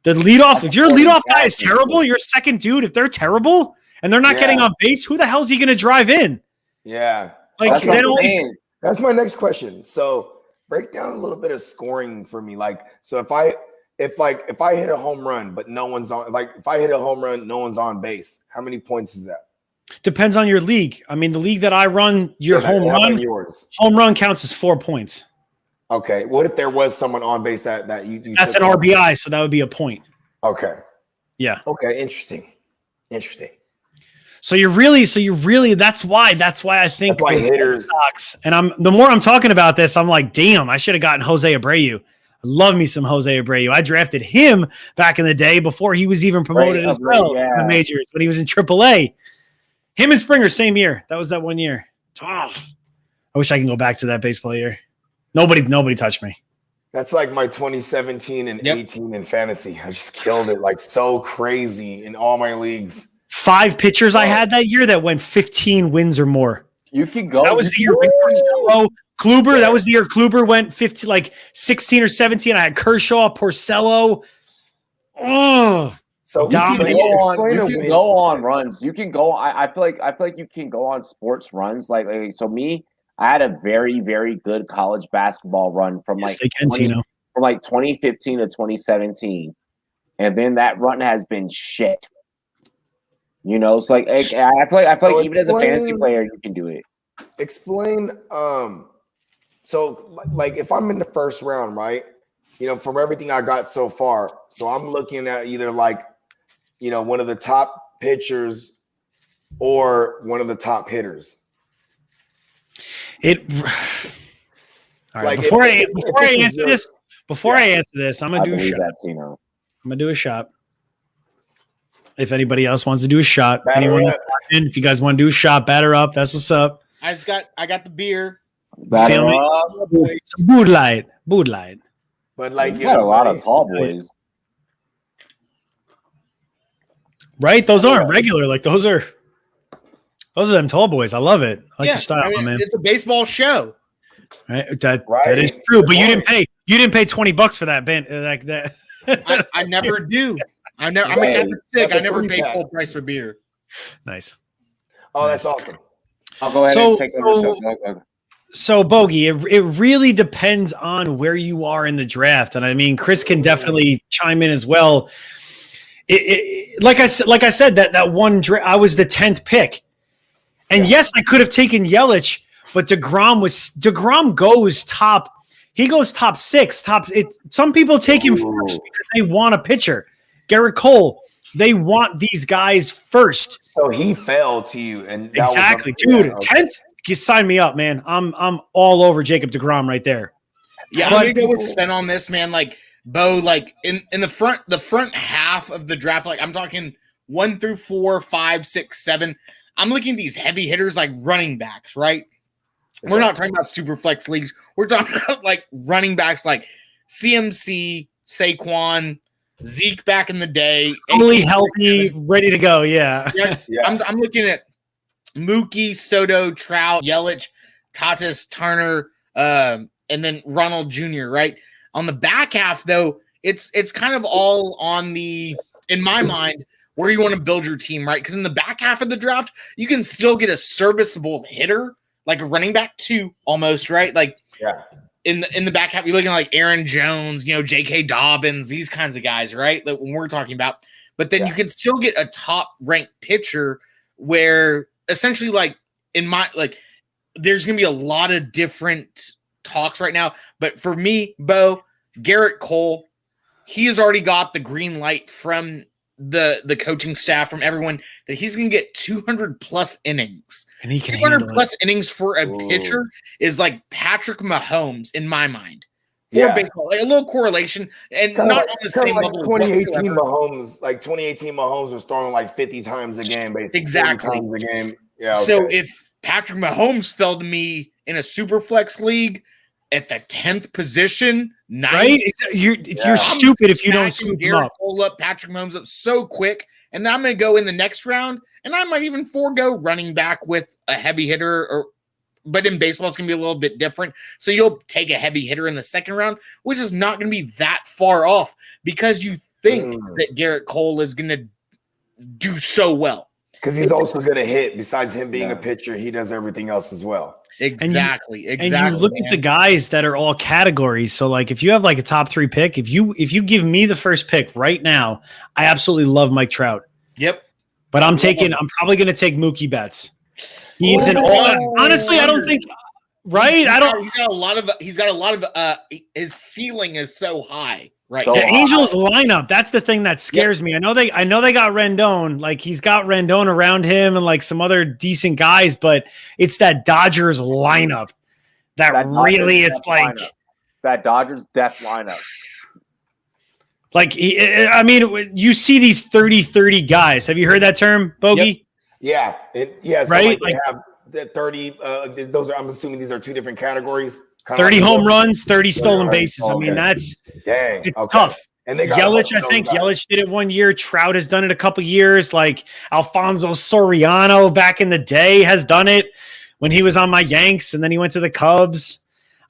A: The leadoff, if your leadoff guy is terrible, your second dude, if they're terrible and they're not getting on base, who the hell is he going to drive in?
C: Yeah.
A: Like,
C: that's my next question. So break down a little bit of scoring for me. Like, so if I hit a home run, but no one's on, like, if I hit a home run, no one's on base, how many points is that?
A: Depends on your league. I mean, the league that I run, your home run counts as 4 points.
C: Okay. What if there was someone on base that you
A: that's an RBI, so that would be a point.
C: Okay.
A: Yeah.
C: Okay. Interesting.
A: So you're really that's why I think
C: hitters
A: sucks. And the more I'm talking about this, I'm like, damn, I should have gotten Jose Abreu. I love me some Jose Abreu. I drafted him back in the day before he was even promoted as well in the majors when he was in AAA. Him and Springer, same year. That was that 1 year. Oh, I wish I can go back to that baseball year. Nobody touched me.
C: That's like my 2017 and 18 in fantasy. I just killed it like so crazy in all my leagues.
A: 5 pitchers I had that year that went 15 wins or more.
B: You can go.
A: That was the year Kluber. That was the year Kluber went 15, like 16 or 17. I had Kershaw, Porcello. Oh,
B: so you can go on runs. You can go. I feel like you can go on sports runs. Like so, me. I had a very, very good college basketball run from from 2015 to 2017, and then that run has been shit. You know, it's like I feel like even as a fantasy player, you can do it.
C: Explain. So like if I'm in the first round, right? You know, from everything I got so far, so I'm looking at either like, you know, one of the top pitchers or one of the top hitters. All
A: right. Before I answer this, I'm gonna do a shot. I'm gonna do a shot. If anybody else wants to do a shot, if you guys want to do a shot, batter up. That's what's up.
D: I got the beer.
B: Batter up.
A: Some Bud Light.
C: But like
B: you got a lot of tall boys,
A: right? Those aren't regular. Like those are them tall boys. I love it. I like your style, man.
D: It's a baseball show.
A: Right? That is true. But you didn't pay $20 for that band like that.
D: I never do. I'm a Catholic sick. I never pay full price for beer.
A: Nice.
C: Oh, that's awesome.
B: I'll go ahead and take over.
A: So Bogey, it really depends on where you are in the draft. And I mean, Chris can definitely chime in as well. Like I said, that one draft, I was the 10th pick. And yes, I could have taken Yelich, but DeGrom goes top. He goes top 6. Some people take him first because they want a pitcher. Garrett Cole, they want these guys first.
C: So he fell to you, and
A: exactly, dude. 10th, you sign me up, man. I'm all over Jacob DeGrom right there.
D: Yeah, I'm gonna go with Sven on this, man. Like Bo, like in the front half of the draft, like I'm talking 1 through 4, 5, 6, 7. I'm looking at these heavy hitters like running backs, right? We're not talking about super flex leagues. We're talking about like running backs like CMC, Saquon, Zeke back in the day.
A: Totally healthy, ready to go, yeah.
D: I'm looking at Mookie, Soto, Trout, Yelich, Tatis, Turner, and then Ronald Jr., right? On the back half, though, it's kind of all on the, in my mind, where you want to build your team, right? Because in the back half of the draft, you can still get a serviceable hitter, like a running back 2 almost, right? Like in the back half, you're looking at like Aaron Jones, J.K. Dobbins, these kinds of guys, right? Like when we're talking about. But then you can still get a top-ranked pitcher where essentially like there's going to be a lot of different talks right now. But for me, Bo, Garrett Cole, he has already got the green light from the coaching staff, from everyone, that he's going to get 200 plus innings.
A: And he can
D: 200 plus innings for a pitcher is like Patrick Mahomes in my mind. For baseball, like a little correlation, and
C: kind
D: not
C: of
D: on the same level.
C: 2018 Mahomes, like 2018 Mahomes was throwing like 50 times a game, basically.
D: Exactly.
C: 50 times a game. Yeah.
D: So if Patrick Mahomes fell to me in a super flex league at the 10th position,
A: right? You're stupid if you don't scoop him up.
D: Pull up Patrick Mahomes up so quick, and then I'm going to go in the next round, and I might even forego running back with a heavy hitter. But in baseball, it's going to be a little bit different. So you'll take a heavy hitter in the second round, which is not going to be that far off because you think that Garrett Cole is going to do so well.
C: Because he's also going to hit. Besides him being a pitcher, he does everything else as well.
D: Exactly.
A: And you look at the guys that are all categories. So like if you have like a top 3 pick, if you give me the first pick right now, I absolutely love Mike Trout.
D: Yep.
A: But I'm probably going to take Mookie Betts. He's honestly, I don't think right.
D: He's got a lot of his ceiling is so high. Right.
A: The Angels lineup, that's the thing that scares me. I know they got Rendon, like he's got Rendon around him and like some other decent guys, but it's that Dodgers lineup that really it's like
B: that Dodgers death lineup.
A: Like, I mean, you see these 30-30 guys. Have you heard that term, Bogey?
C: Yep. Yeah. So
A: right.
C: Like they have the 30. Those are. I'm assuming these are two different categories.
A: 30 home runs, 30 stolen bases. I mean, it's tough.
C: And they got
A: Yelich, I think Yelich did it one year. Trout has done it a couple years. Like Alfonso Soriano back in the day has done it when he was on my Yanks, and then he went to the Cubs.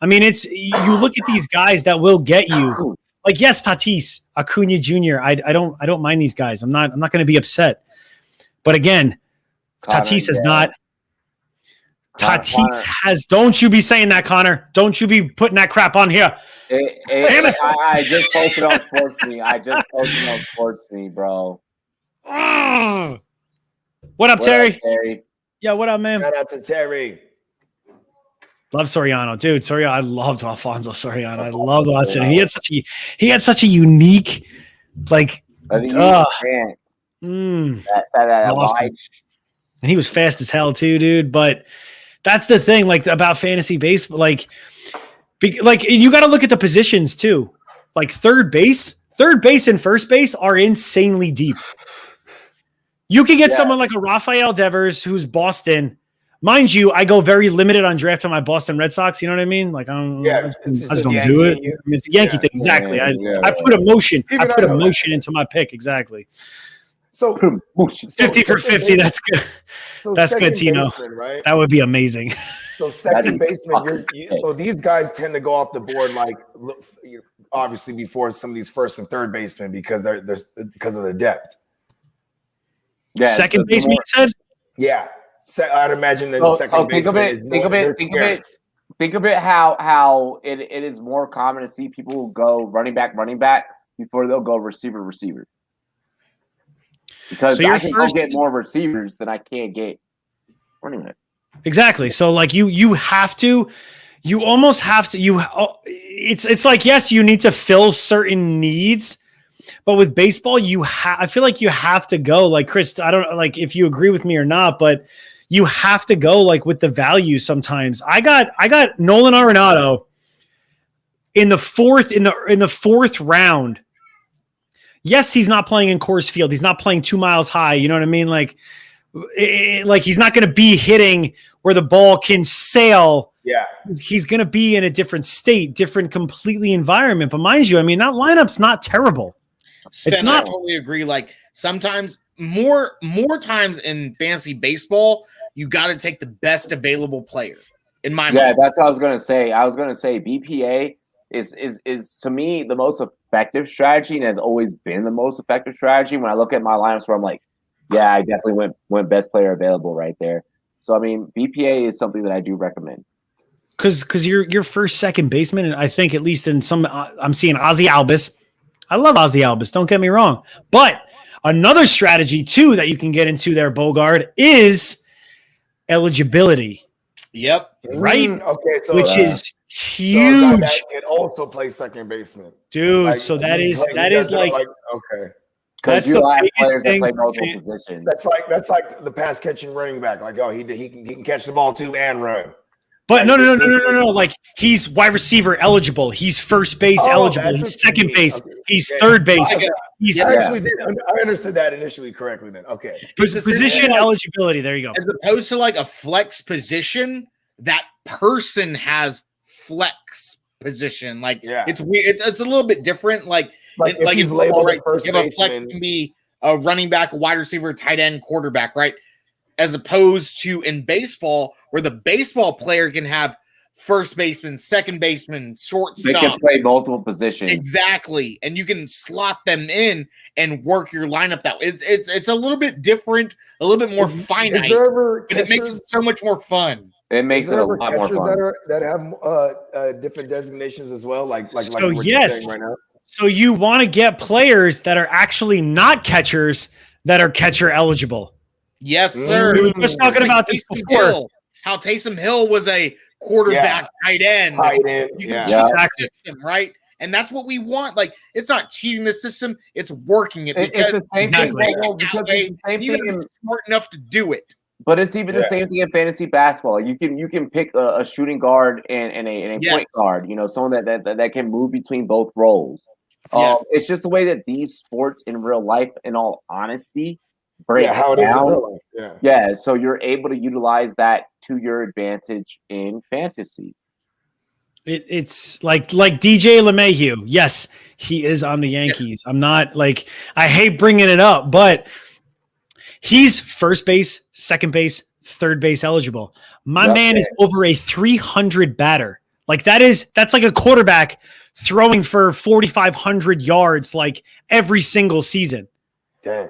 A: I mean, you look at these guys that will get you. Like, yes, Tatis, Acuna Jr. I don't mind these guys. I'm not going to be upset. But again, Tatis has not. Tatis has. Don't you be saying that, Connor. Don't you be putting that crap on here.
B: Damn it. I just posted on SportsMe. Bro.
A: What up, Terry? Yeah, what up, man?
C: Shout out to Terry.
A: Love Soriano, dude. Soriano, I loved Alfonso Soriano. I loved watching him. He had such a unique, like,
B: stance.
A: Awesome. And he was fast as hell too, dude. But that's the thing, like, about fantasy baseball. Like you got to look at the positions too. Like third base and first base are insanely deep. You can get someone like a Rafael Devers, who's Boston. Mind you, I go very limited on drafting my Boston Red Sox. You know what I mean? Like, I just don't do it. It's a Yankee thing. Exactly. I put emotion. I put emotion into my pick. Exactly.
C: So
A: 50 for 50. That's good. That's good, Tino. Right? That would be amazing.
C: So second baseman, so these guys tend to go off the board, like, obviously before some of these first and third basemen because because of the depth.
B: Yeah.
A: Second baseman, you said?
C: Yeah. I'd imagine that second baseman.
B: Think of it how it is more common to see people go running back before they'll go receiver. Because I can go get more receivers than I can get running back.
A: Exactly. So like you almost have to, it's like, yes, you need to fill certain needs, but with baseball, I feel like you have to go, like, Chris, I don't know, like, if you agree with me or not, but you have to go, like, with the value sometimes. I got Nolan Arenado in the fourth round. Yes, he's not playing in Coors Field. He's not playing 2 miles high. You know what I mean? Like he's not going to be hitting where the ball can sail.
C: Yeah.
A: He's going to be in a different state, different completely environment. But mind you, I mean, that lineup's not terrible.
D: Sven,
A: it's not.
D: I totally agree. Like, sometimes more times in fantasy baseball, you got to take the best available player. In my mind.
B: Yeah, that's what I was going to say. I was going to say BPA is to me the most effective strategy and has always been the most effective strategy. When I look at my lineups, where I'm like, yeah, I definitely went best player available right there. So I mean, BPA is something that I do recommend.
A: Because your first second baseman, and I think at least in some, I'm seeing Ozzy Albus. I love Ozzy Albus. Don't get me wrong, but another strategy too that you can get into there, Bogard, is eligibility.
D: Yep.
A: Right.
C: Okay. So
A: which is huge.
C: So it also plays second baseman,
A: dude. Like, so that is like
C: okay.
A: That's
B: you
A: the
B: have
A: biggest
B: players
A: thing.
B: that play multiple positions.
C: That's like the pass catching running back. Like, oh, he can catch the ball too and run.
A: But no. Like, he's wide receiver eligible. He's first base eligible. He's second base. Okay. He's third base.
C: I understood that initially correctly then. Okay.
A: Position eligibility. There you go.
D: As opposed to like a flex position, that person has flex position. Like, it's weird. It's a little bit different. Like
C: he's labeled right, first
D: baseman. A flex can be a running back, a wide receiver, tight end, quarterback, right? As opposed to in baseball, where the baseball player can have first baseman, second baseman, shortstop.
B: They can play multiple positions.
D: Exactly. And you can slot them in and work your lineup that way. It's a little bit different, a little bit more finite, but it makes it so much more fun.
B: It makes it a lot more fun.
C: That have different designations as well, like
A: so
C: what
A: yes.
C: you're saying right now.
A: So you want to get players that are actually not catchers that are catcher eligible.
D: Yes, sir.
A: We were just talking about this before.
D: How Taysom Hill was a quarterback, tight end.
A: Exactly.
D: System, right? And that's what we want. Like, it's not cheating the system; it's working it.
B: It's the same thing. Because it's the same thing.
D: Smart enough to do it.
B: But it's even the same thing in fantasy basketball. You can pick a shooting guard and a point guard. You know, someone that can move between both roles. It's just the way that these sports in real life, in all honesty, break
C: how it
B: down.
C: is in real life.
B: Yeah, so you're able to utilize that to your advantage in fantasy.
A: It's like DJ LeMahieu. Yes, he is on the Yankees. I'm not like, I hate bringing it up, but he's first base, second base, third base eligible. My man is over a 300 batter. Like that's like a quarterback throwing for 4,500 yards like every single season.
C: Damn.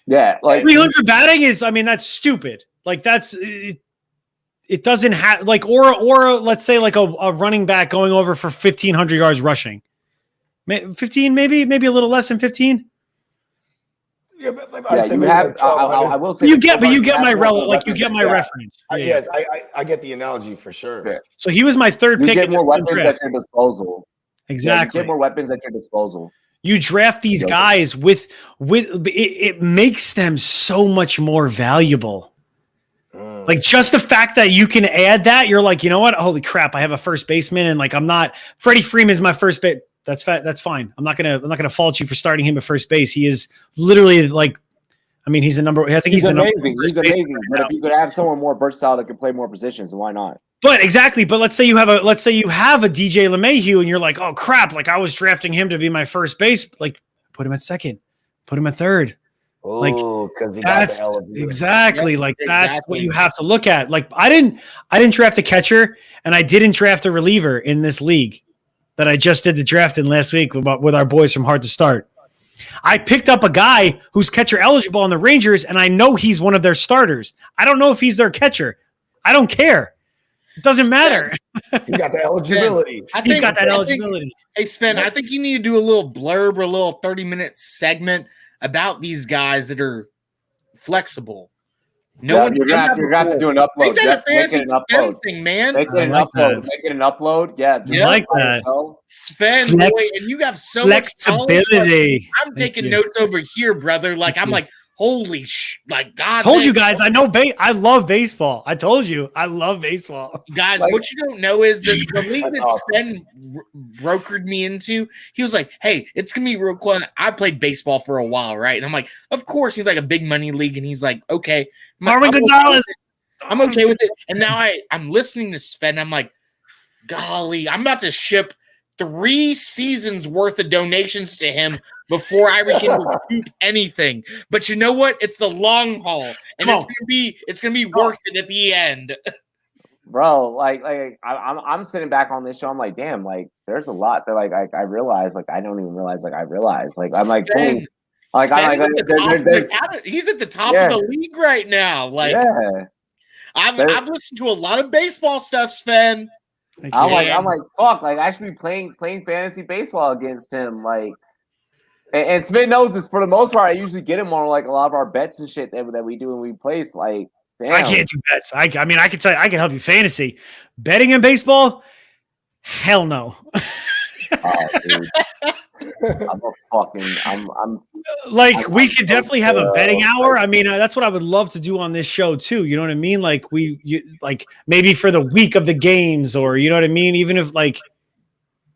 B: Yeah, like
A: 300 batting is, I mean, that's stupid. Like that's it doesn't have like or let's say like a running back going over for 1,500 yards rushing. 15 maybe a little less than 15.
C: Yeah, but
B: you have. I will say
A: you get my reference.
C: Yes, I get the analogy for sure.
B: Yeah.
A: So he was my third pick.
B: You get more weapons at your disposal.
A: Exactly.
B: You get more weapons at your disposal.
A: You draft these guys with it makes them so much more valuable. Like just the fact that you can add that, you're like, you know what? Holy crap! I have a first baseman, and like I'm not. Freddie Freeman's my first base. That's fine. I'm not gonna fault you for starting him at first base. He is literally like, I mean, he's a number. I think he's
B: amazing. He's amazing. But if you could have someone more versatile that can play more positions, why not?
A: But exactly. But let's say you have a DJ LeMahieu, and you're like, oh crap! Like I was drafting him to be my first base. Like put him at second, put him at third. Like
C: because
A: that's exactly like that's what you have to look at. Like I didn't draft a catcher, and I didn't draft a reliever in this league that I just did the draft in last week with our boys from Hard to Start. I picked up a guy who's catcher eligible on the Rangers, and I know he's one of their starters. I don't know if he's their catcher. I don't care. It doesn't matter.
C: He got the eligibility.
A: He's got that eligibility.
D: Hey, Sven, I think you need to do a little blurb or a little 30-minute segment about these guys that are flexible.
B: You're gonna have to do an upload.
D: Make that a fancy thing, man.
B: Make it an upload. Yeah,
A: like that.
D: Sven, boy, and you have so
A: flexibility.
D: Like, I'm taking notes over here, brother. Like I'm like, holy like God.
A: Told you guys, I know. I love baseball. I told you, I love baseball.
D: Guys, like, what you don't know is the league that Sven brokered me into. He was like, "Hey, it's gonna be real cool." And I played baseball for a while, right? And I'm like, "Of course." He's like a big money league, and he's like, "Okay."
A: Marvin Gonzalez.
D: I'm okay with it. And now I'm listening to Sven. I'm like, golly, I'm about to ship 3 seasons worth of donations to him before I can recoup anything. But you know what? It's the long haul, and it's gonna be worth it at the end.
B: Bro, like I'm sitting back on this show. I'm like, damn, like there's a lot that like I realize, like I don't even realize, like I realize, like I'm like, boom. Like
D: he's at the top of the league right now. Like, I've listened to a lot of baseball stuff, Sven.
B: I'm like, fuck. Like, I should be playing fantasy baseball against him. Like, and Sven knows this for the most part. I usually get him on like a lot of our bets and shit that we do when we place. Like, damn.
A: I can't do bets. I mean, I can tell you, I can help you fantasy betting in baseball. Hell no.
B: Dude. I'm
A: we could definitely have a betting hour. I mean, that's what I would love to do on this show too. You know what I mean? Like like maybe for the week of the games, or you know what I mean? Even if like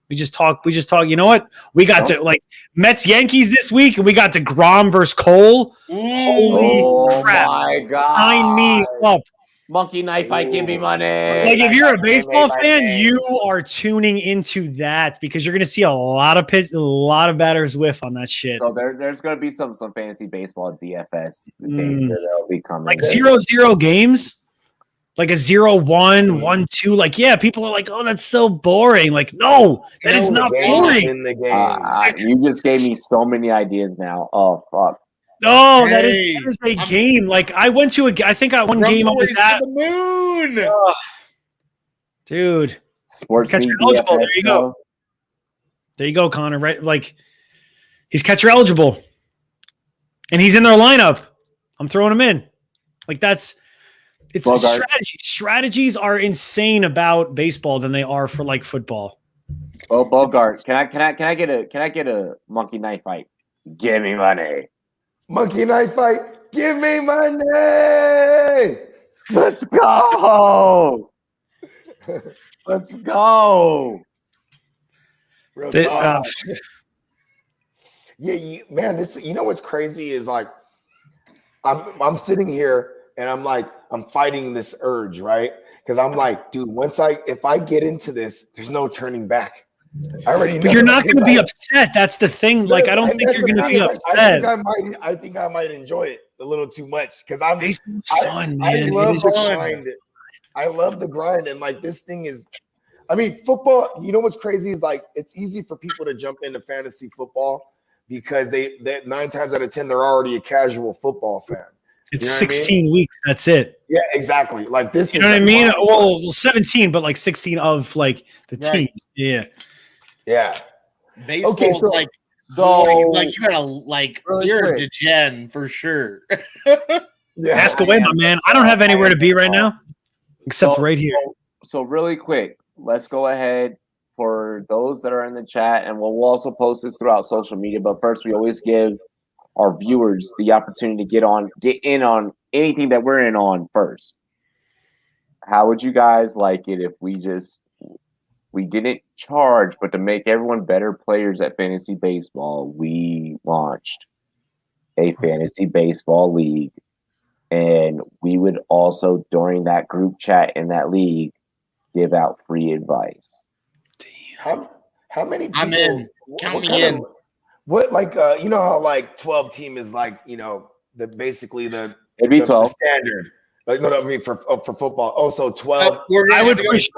A: we just talk, you know what? We got to like Mets Yankees this week, and we got DeGrom versus Cole. Holy crap.
B: My God.
A: Sign me up.
B: Monkey knife fight, give me money.
A: Like if you're a baseball fan, you are tuning into that because you're going to see a lot of batters whiff on that shit.
B: So there's going to be some fantasy baseball DFS games that'll be coming.
A: Like 0-0 games, like a 0-1, 1-2. Like people are like, oh, that's so boring. Like no, that is not boring.
C: In the game,
B: you just gave me so many ideas now. Oh fuck.
A: Oh, that is a game. Like I went to I think one game I was at
D: the moon.
A: Dude.
B: SportsMe
A: eligible. There you go. There you go, Connor. Right? Like he's catcher eligible. And he's in their lineup. I'm throwing him in. Like it's a strategy. Strategies are insane about baseball than they are for like football.
B: Oh, Bogart. Can I get a monkey knife fight? Give me money.
C: Monkey knife fight. Give me money.
B: Let's go. Let's go.
C: Real
A: The-
C: talk. Yeah, man. This, you know what's crazy is like, I'm sitting here and I'm fighting this urge, right? Because I'm like, dude, if I get into this, there's no turning back. I already know.
A: But you're not going to be upset. That's the thing. Like, I don't think you're going to be upset.
C: I think I might enjoy it a little too much because I'm
A: Baseball's fun, man.
C: I love
A: It
C: the
A: is
C: grind. I love the grind, and like this thing is. I mean, football. You know what's crazy is like it's easy for people to jump into fantasy football because they 9 times out of 10 they're already a casual football fan.
A: It's
C: You know what I
A: 16
C: mean?
A: weeks. That's it.
C: Yeah, exactly. Like this.
A: You
C: is
A: know what I
C: a
A: mean?
C: grind.
A: Well, 17, but like 16 of like the
D: Right.
A: team. Yeah.
C: Yeah.
D: Baseball's
C: Okay, so-
D: like you gotta like
B: Really
D: you're
B: quick.
D: a degen for sure.
C: Yeah.
A: Ask away, my man. I don't have anywhere to be right now except right here.
B: So really quick, let's go ahead for those that are in the chat, and we'll also post this throughout social media. But first, we always give our viewers the opportunity to get in on anything that we're in on first. How would you guys like it if we didn't charge, but to make everyone better players at fantasy baseball, we launched a fantasy baseball league. And we would also, during that group chat in that league, give out free advice.
C: How many people?
D: I'm in. Count me in.
C: What like you know how like 12 team is like, you know, basically the
B: It'd be
C: the
B: 12.
C: standard. Like no, I mean for football. Also 12.
D: We're gonna
A: I would
D: have to
A: push.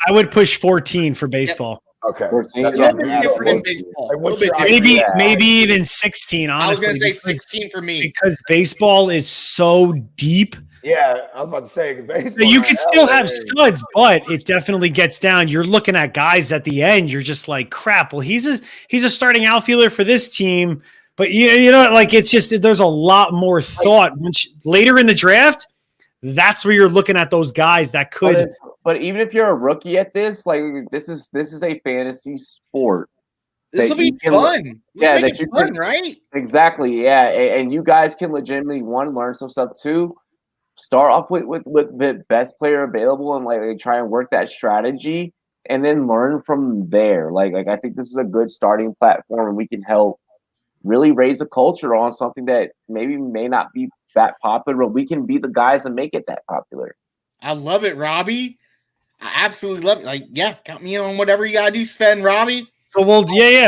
A: I would push 14 for baseball.
C: Okay.
B: 14.
C: That's
D: go
C: not
D: a little
C: bad.
D: bit different in
C: Like,
D: baseball.
C: like, what's
D: A little
C: your
D: bit
C: idea?
A: Maybe
B: Yeah.
A: maybe even 16.
D: I was
A: Honestly,
D: gonna say 16 for me.
A: because baseball is so deep
C: Yeah, I was about to say 'cause baseball.
A: that you could still have
C: LA.
A: studs, but it definitely gets down. You're looking at guys at the end. You're just like, crap. Well, he's a starting outfielder for this team, but you know, like it's just there's a lot more thought. Later in the draft, that's where you're looking at those guys that could.
B: But even if you're a rookie at this, like this is a fantasy sport.
D: This will
B: that you
D: be
B: can-
D: fun.
B: yeah,
D: Make
B: that
D: it
B: you
D: fun,
B: can-
D: right?
B: Exactly, yeah, and you guys can legitimately learn some stuff too. Start off with the best player available and like try and work that strategy, and then learn from there. Like I think this is a good starting platform, and we can help really raise a culture on something that maybe may not be that popular, but we can be the guys and make it that popular.
D: I love it, Robbie. I absolutely love it. Like, yeah, count me in on whatever you gotta do, Sven, Robbie.
A: So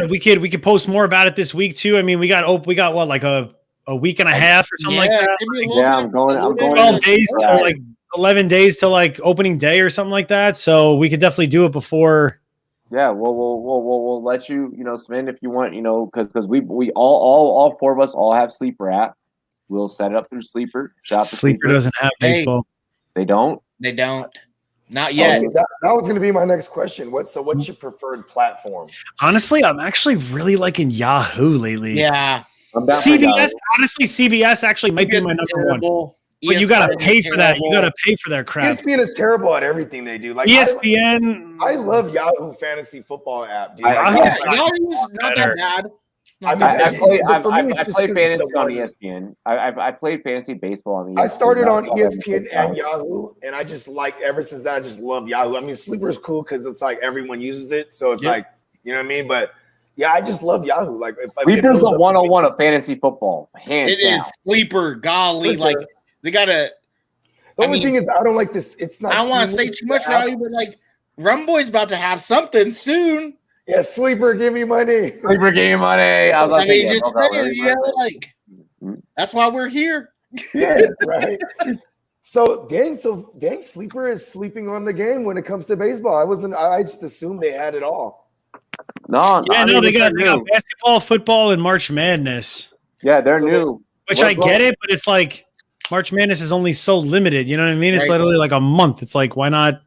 A: we could post more about it this week too. I mean, we got what like a week and a half or something like that.
D: give me a little
B: Yeah,
D: bit-
B: I'm going.
D: a little
B: I'm
D: bit
B: going.
D: of
A: 12
B: into-
A: days to
B: yeah.
A: like 11 days to like opening day or something like that. So we could definitely do it before.
B: Yeah, we'll let you, Sven, if you want, because we all 4 of us all have Sleeper app. We'll set it up through Sleeper. Shout out to
A: Sleeper doesn't have
D: Hey.
A: baseball.
B: They don't.
D: They don't. Not yet.
C: Okay, that was going to be my next question. What's your preferred platform?
A: Honestly, I'm actually really liking Yahoo lately.
D: Yeah.
B: I'm down for
A: CBS,
B: Yahoo.
A: honestly, CBS actually might be my number one.
D: one.
A: But you got to pay for that. You got to pay for their crap.
C: ESPN is terrible at everything they do. Like
A: ESPN.
C: I love Yahoo Fantasy Football app, dude.
B: I-
C: Like,
A: I-
D: Yeah,
C: it's like-
D: Yahoo's not
A: better.
D: that bad.
C: I
D: Not
C: mean,
D: that
B: I
D: bad.
B: play
C: but for me, it's
B: I
C: just
B: play
C: 'cause
B: fantasy
C: it's the
B: on
C: word.
B: ESPN. I played fantasy baseball on ESPN.
C: I started on
B: That's all
C: ESPN
B: I'm
C: and Yahoo, and I just like ever since that I just love Yahoo. I mean, Sleeper is cool because it's like everyone uses it, so it's
D: Yeah.
C: like you know what I mean. But yeah, I just love Yahoo. Like it's like
B: Sleeper's
C: it goes
B: the
C: up-
B: 101 of fantasy football, hands
D: It
B: down.
D: is sleeper. Golly,
C: For
D: like
C: sure.
D: they gotta.
C: The
D: I
C: only
D: mean-
C: thing is, I don't like this. It's not.
D: I don't want to say
C: seamless
D: too much,
C: app.
D: Robbie, but like Rumboyz about to have something soon.
C: Yeah, Sleeper, give me money.
B: Sleeper game money. I was
D: I
B: about to say,
D: mean,
B: yeah,
D: just
B: no,
D: saying,
B: really,
D: you know,
B: really.
D: like
B: Mhm.
D: that's why we're here.
C: Yeah, right. So dang, Sleeper is sleeping on the game when it comes to baseball. I just assumed they had it all.
B: No,
A: Yeah,
B: I
A: no,
B: mean,
A: they got
B: they're new.
A: basketball, football, and March Madness,
B: Yeah, they're
C: So they-
B: new.
A: which
B: What's
A: I get
B: wrong?
A: it, but it's like March Madness is only so limited. You know what I mean? It's
D: Right.
A: literally like a month. It's like why not?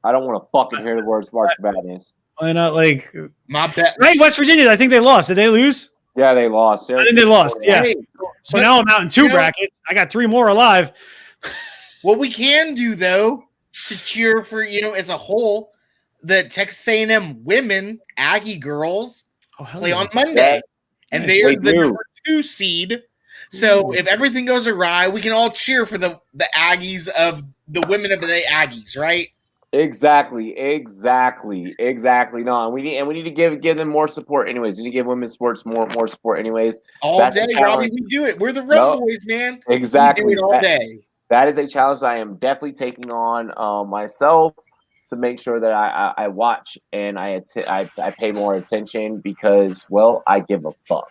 B: I don't want to fucking hear the words March Madness.
A: Why not like
D: My bet.
A: right? West Virginia. I think they lost. Did they lose?
B: Yeah, they lost.
A: I think they lost. Yeah.
D: Hey,
A: So
D: but-
A: now I'm out in 2
D: you know-
A: brackets. I got 3 more alive.
D: What we can do though to cheer for as a whole, the Texas A&M women Aggie girls
A: Oh, hell
D: play
A: yeah.
D: on Monday,
B: Yes.
D: and
A: Nice.
D: they are
B: They
D: the
B: do.
D: number 2 seed. So if everything goes awry, we can all cheer for the Aggies of the women of the day Aggies, right?
B: Exactly. No, and we need to give them more support. Anyways, we need to give women's sports more support. Anyways,
D: All
B: that's
D: day,
B: a challenge.
D: Robbie. We do it. We're the Rumboyz, man.
B: Exactly.
D: We do it all day.
B: That is a challenge I am definitely taking on myself to make sure that I watch and I pay more attention because, well, I give a fuck.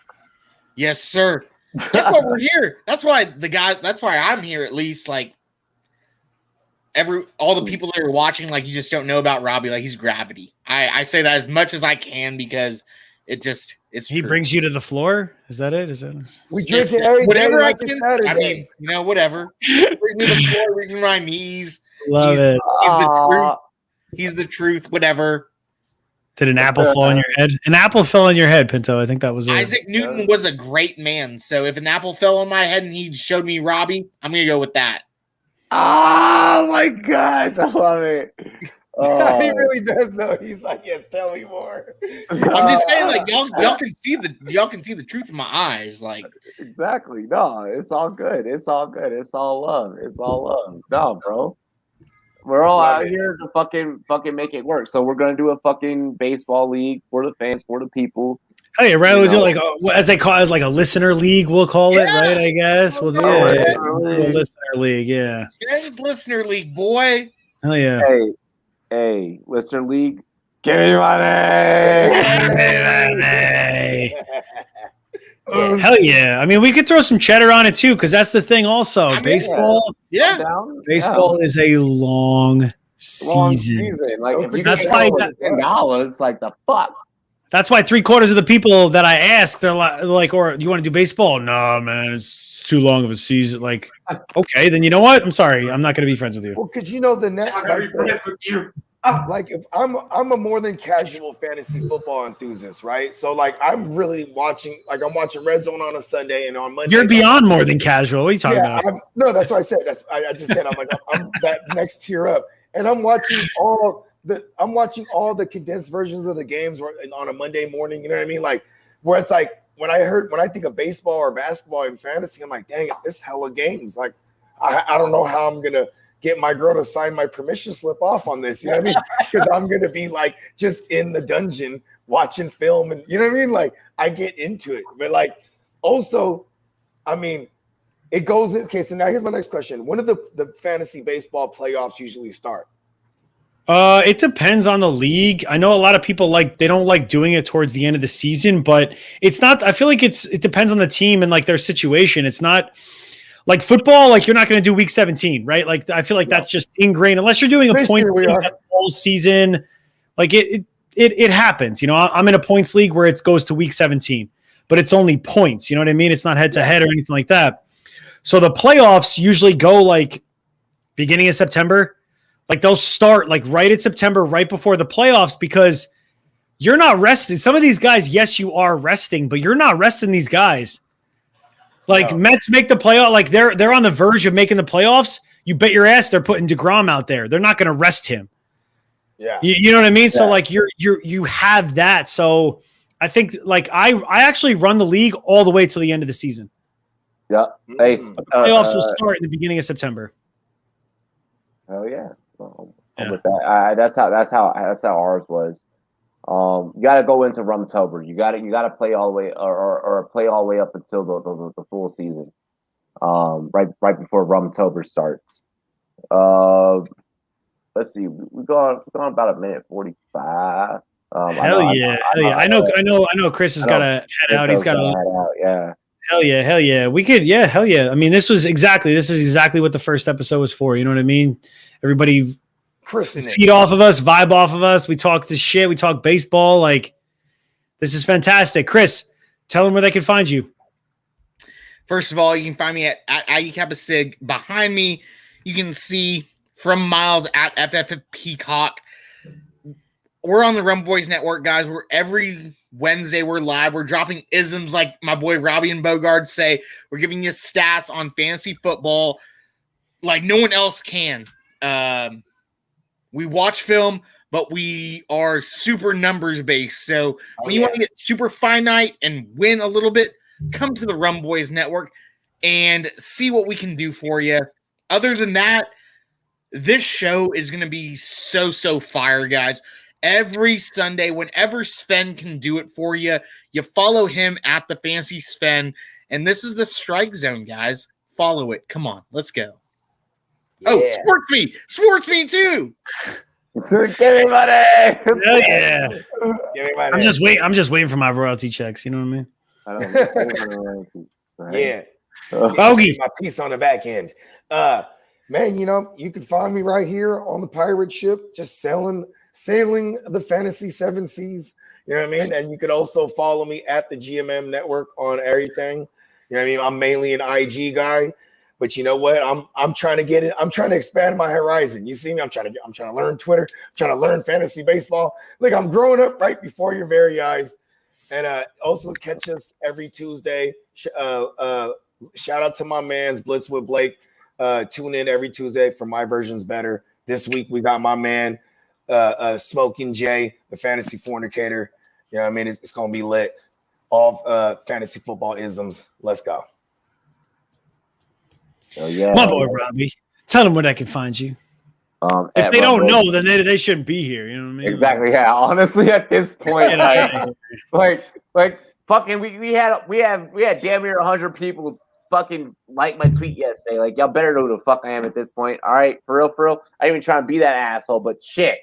D: Yes, sir. That's why we're here. That's why that's why I'm here at least. Like all the people that are watching, like you just don't know about Robbie. Like he's gravity. I say that as much as I can because it's
A: he
D: true.
A: Brings you to the floor. Is that it?
C: We drink it every
D: whatever
C: day
D: I
C: like
D: can.
C: it's
D: I mean, whatever. Bring me to the floor, reason my knees.
A: Love it.
D: He's the truth. He's the truth. Whatever.
A: Did an apple fall on your head? An apple fell on your head, Pinto. I think that was it.
D: Isaac Newton was a great man. So if an apple fell on my head and he showed me Robbie, I'm gonna go with that.
B: Oh my gosh, I love it. Oh.
C: He really does though. He's like, yes, tell me more.
D: I'm just saying, like y'all can see the truth in my eyes. Like
B: exactly. No, it's all good. It's all love. No, bro. We're all out here to fucking make it work. So we're gonna do a fucking baseball league for the fans, for the people.
A: Hey, right? We'll do like as they call it, like a listener league. We'll call it, right? I guess we'll do it. Listener league, yeah.
D: It's listener league, boy.
A: Hell yeah.
B: Hey, listener league. Give me money.
A: Hell yeah. I mean, we could throw some cheddar on it too, because that's the thing also. Baseball is a long season.
B: Like if you
A: that's why
B: $10, like the fuck.
A: That's why 3/4 of the people that I ask, they're like, or you want to do baseball? No, man, it's too long of a season. Like, okay, then you know what? I'm sorry. I'm not going to be friends with you.
C: Well, because you know the net. Like if I'm a more than casual fantasy football enthusiast, right? So like I'm really watching, like I'm watching Red Zone on a Sunday and on Monday.
A: You're beyond more than casual. What are you talking about?
C: No, that's what I said. I just said I'm that next tier up, and I'm watching all the condensed versions of the games on a Monday morning. You know what I mean? Like where it's like when I think of baseball or basketball and fantasy, I'm like, dang it, this hella games. Like I don't know how I'm gonna get my girl to sign my permission slip off on this. You know what I mean? Because I'm gonna be like just in the dungeon watching film, and you know what I mean? Like I get into it, but like also, I mean, it goes in. Okay, so now here's my next question: when do the fantasy baseball playoffs usually start?
A: It depends on the league. I know a lot of people they don't like doing it towards the end of the season, but it's not. I feel like it depends on the team and like their situation. It's not like football. Like you're not going to do week 17, right? Like I feel like that's just ingrained unless you're doing a point all season. Like it happens. You know, I'm in a points league where it goes to week 17, but it's only points. You know what I mean? It's not head to head or anything like that. So the playoffs usually go like beginning of September. Like they'll start like right at September, right before the playoffs, because you're not resting. Some of these guys, yes, you are resting, but you're not resting these guys. Like Mets make the playoff, like they're on the verge of making the playoffs. You bet your ass they're putting DeGrom out there. They're not going to rest him.
C: Yeah,
A: you know what I mean. Yeah. So like you have that. So I think like I actually run the league all the way till the end of the season.
B: Yeah,
A: playoffs will start in the beginning of September.
B: Oh yeah. With that, that's how ours was. You got to go into Rumtober. You got to play all the way or play all the way up until the full season. Right before Rumtober starts. Let's see. We've gone about a minute 45.
A: Hell yeah! I know. Chris has got to head out. He's got to head out. Yeah. Hell yeah. We could. Yeah. Hell yeah. I mean, this is exactly what the first episode was for. You know what I mean? Everybody feed off of us, vibe off of us. We talk this shit. We talk baseball. Like, this is fantastic. Chris, tell them where they can find you.
D: First of all, you can find me at Aggie Kappa Sig. Behind me, you can see from Miles at FF Peacock. We're on the Rumboyz Network, guys. We're every Wednesday. We're live. We're dropping isms like my boy Robbie and Bogard say. We're giving you stats on fantasy football like no one else can. We watch film, but we are super numbers based. So when you want to get super finite and win a little bit, come to the Rumboyz Network. and see what we can do for you. Other than that, this show is going to be so fire, guys. Every Sunday, whenever Sven can do it for you, you follow him at the Fantasy Sven. And this is the Strike Zone, guys. Follow it. Come on, let's go.
C: Yeah.
D: Oh, SportsMe too.
B: Give me money.
A: Hell yeah.
C: Give me my
A: I'm just waiting for my royalty checks. You know what I mean?
B: I don't
C: yeah.
A: Bogey.
C: My piece on the back end. Man, you can find me right here on the pirate ship, just sailing the fantasy 7 seas. You know what I mean? And you could also follow me at the GMM network on everything. You know what I mean? I'm mainly an IG guy, but you know what? I'm trying to get it. I'm trying to expand my horizon. You see me? I'm trying to learn Twitter. I'm trying to learn fantasy baseball. Look, I'm growing up right before your very eyes. And also catch us every Tuesday. Shout out to my man's Blitz with Blake. Tune in every Tuesday for My Version's Better. This week we got my man Smoking Jay, the fantasy fornicator. You know what I mean? It's gonna be lit. All fantasy football isms. Let's go.
B: Oh, yeah.
A: My boy Robbie. Tell them where they can find you. If they don't know, then they shouldn't be here. You know what I mean?
B: Exactly. Yeah. Honestly, at this point, like fucking, we had damn near 100 people fucking like my tweet yesterday. Like, y'all better know who the fuck I am at this point. All right, for real. I ain't even trying to be that asshole, but shit.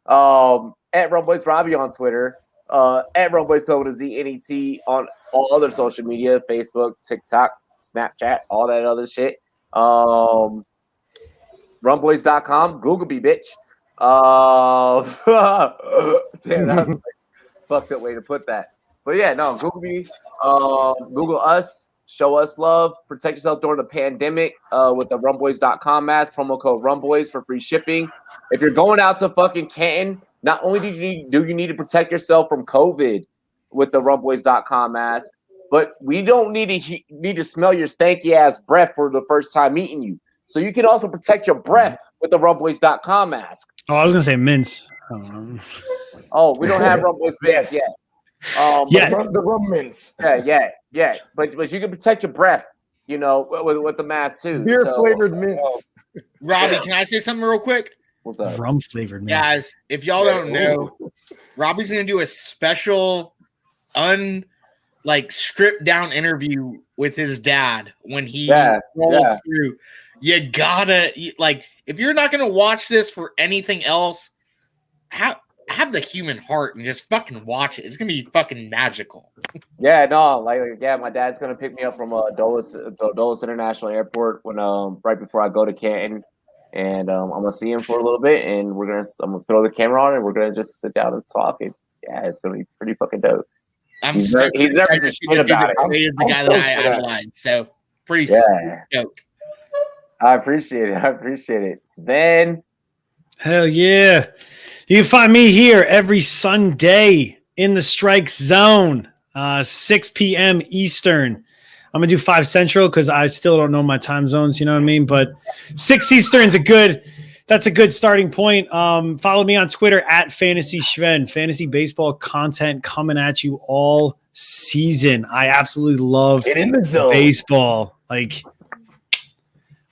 B: At Rumboyz Robbie on Twitter. At Rumboyz with a ZNET on all other social media, Facebook, TikTok, Snapchat, all that other shit. Rumboyz.com, Google me, bitch. Damn, that was like a fucked up way to put that. But yeah, no, Google me, Google us, show us love, protect yourself during the pandemic with the Rumboyz.com mask, promo code Rumboyz for free shipping. If you're going out to fucking Canton, not only do you need to protect yourself from COVID with the Rumboyz.com mask, but we don't need to smell your stanky ass breath for the first time meeting you. So you can also protect your breath with the Rumboyz.com mask.
A: Oh, I was gonna say mints.
B: Oh, we don't have Rumboyz mints yet.
C: The rum mints.
B: Yeah. But you can protect your breath, with the mask too.
C: Beer flavored mints.
D: Robbie, can I say something real quick?
B: What's up?
A: Rum flavored mints.
D: Guys, if y'all don't know, Robbie's gonna do a special stripped down interview with his dad when he rolls through. You gotta if you're not gonna watch this for anything else, have the human heart and just fucking watch it. It's gonna be fucking magical.
B: Yeah, no, my dad's gonna pick me up from Dulles International Airport when right before I go to Canton, and I'm gonna see him for a little bit, and I'm gonna throw the camera on, and we're gonna just sit down and talk. And yeah, it's gonna be pretty fucking dope.
D: He's
B: nervous as shit about it.
D: The guy that I idolized, so pretty stoked.
B: I appreciate it. Sven.
A: Hell yeah. You can find me here every Sunday in the Strike Zone, 6 p.m. Eastern. I'm going to do 5 Central because I still don't know my time zones, you know what I mean? But 6 Eastern is a good starting point. Follow me on Twitter at Fantasy Sven. Fantasy baseball content coming at you all season. I absolutely love
C: Get in the zone.
A: Baseball.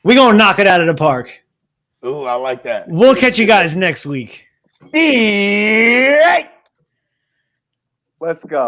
A: We're going to knock it out of the park.
C: Ooh, I like that.
A: We'll catch you guys next week.
B: Let's go.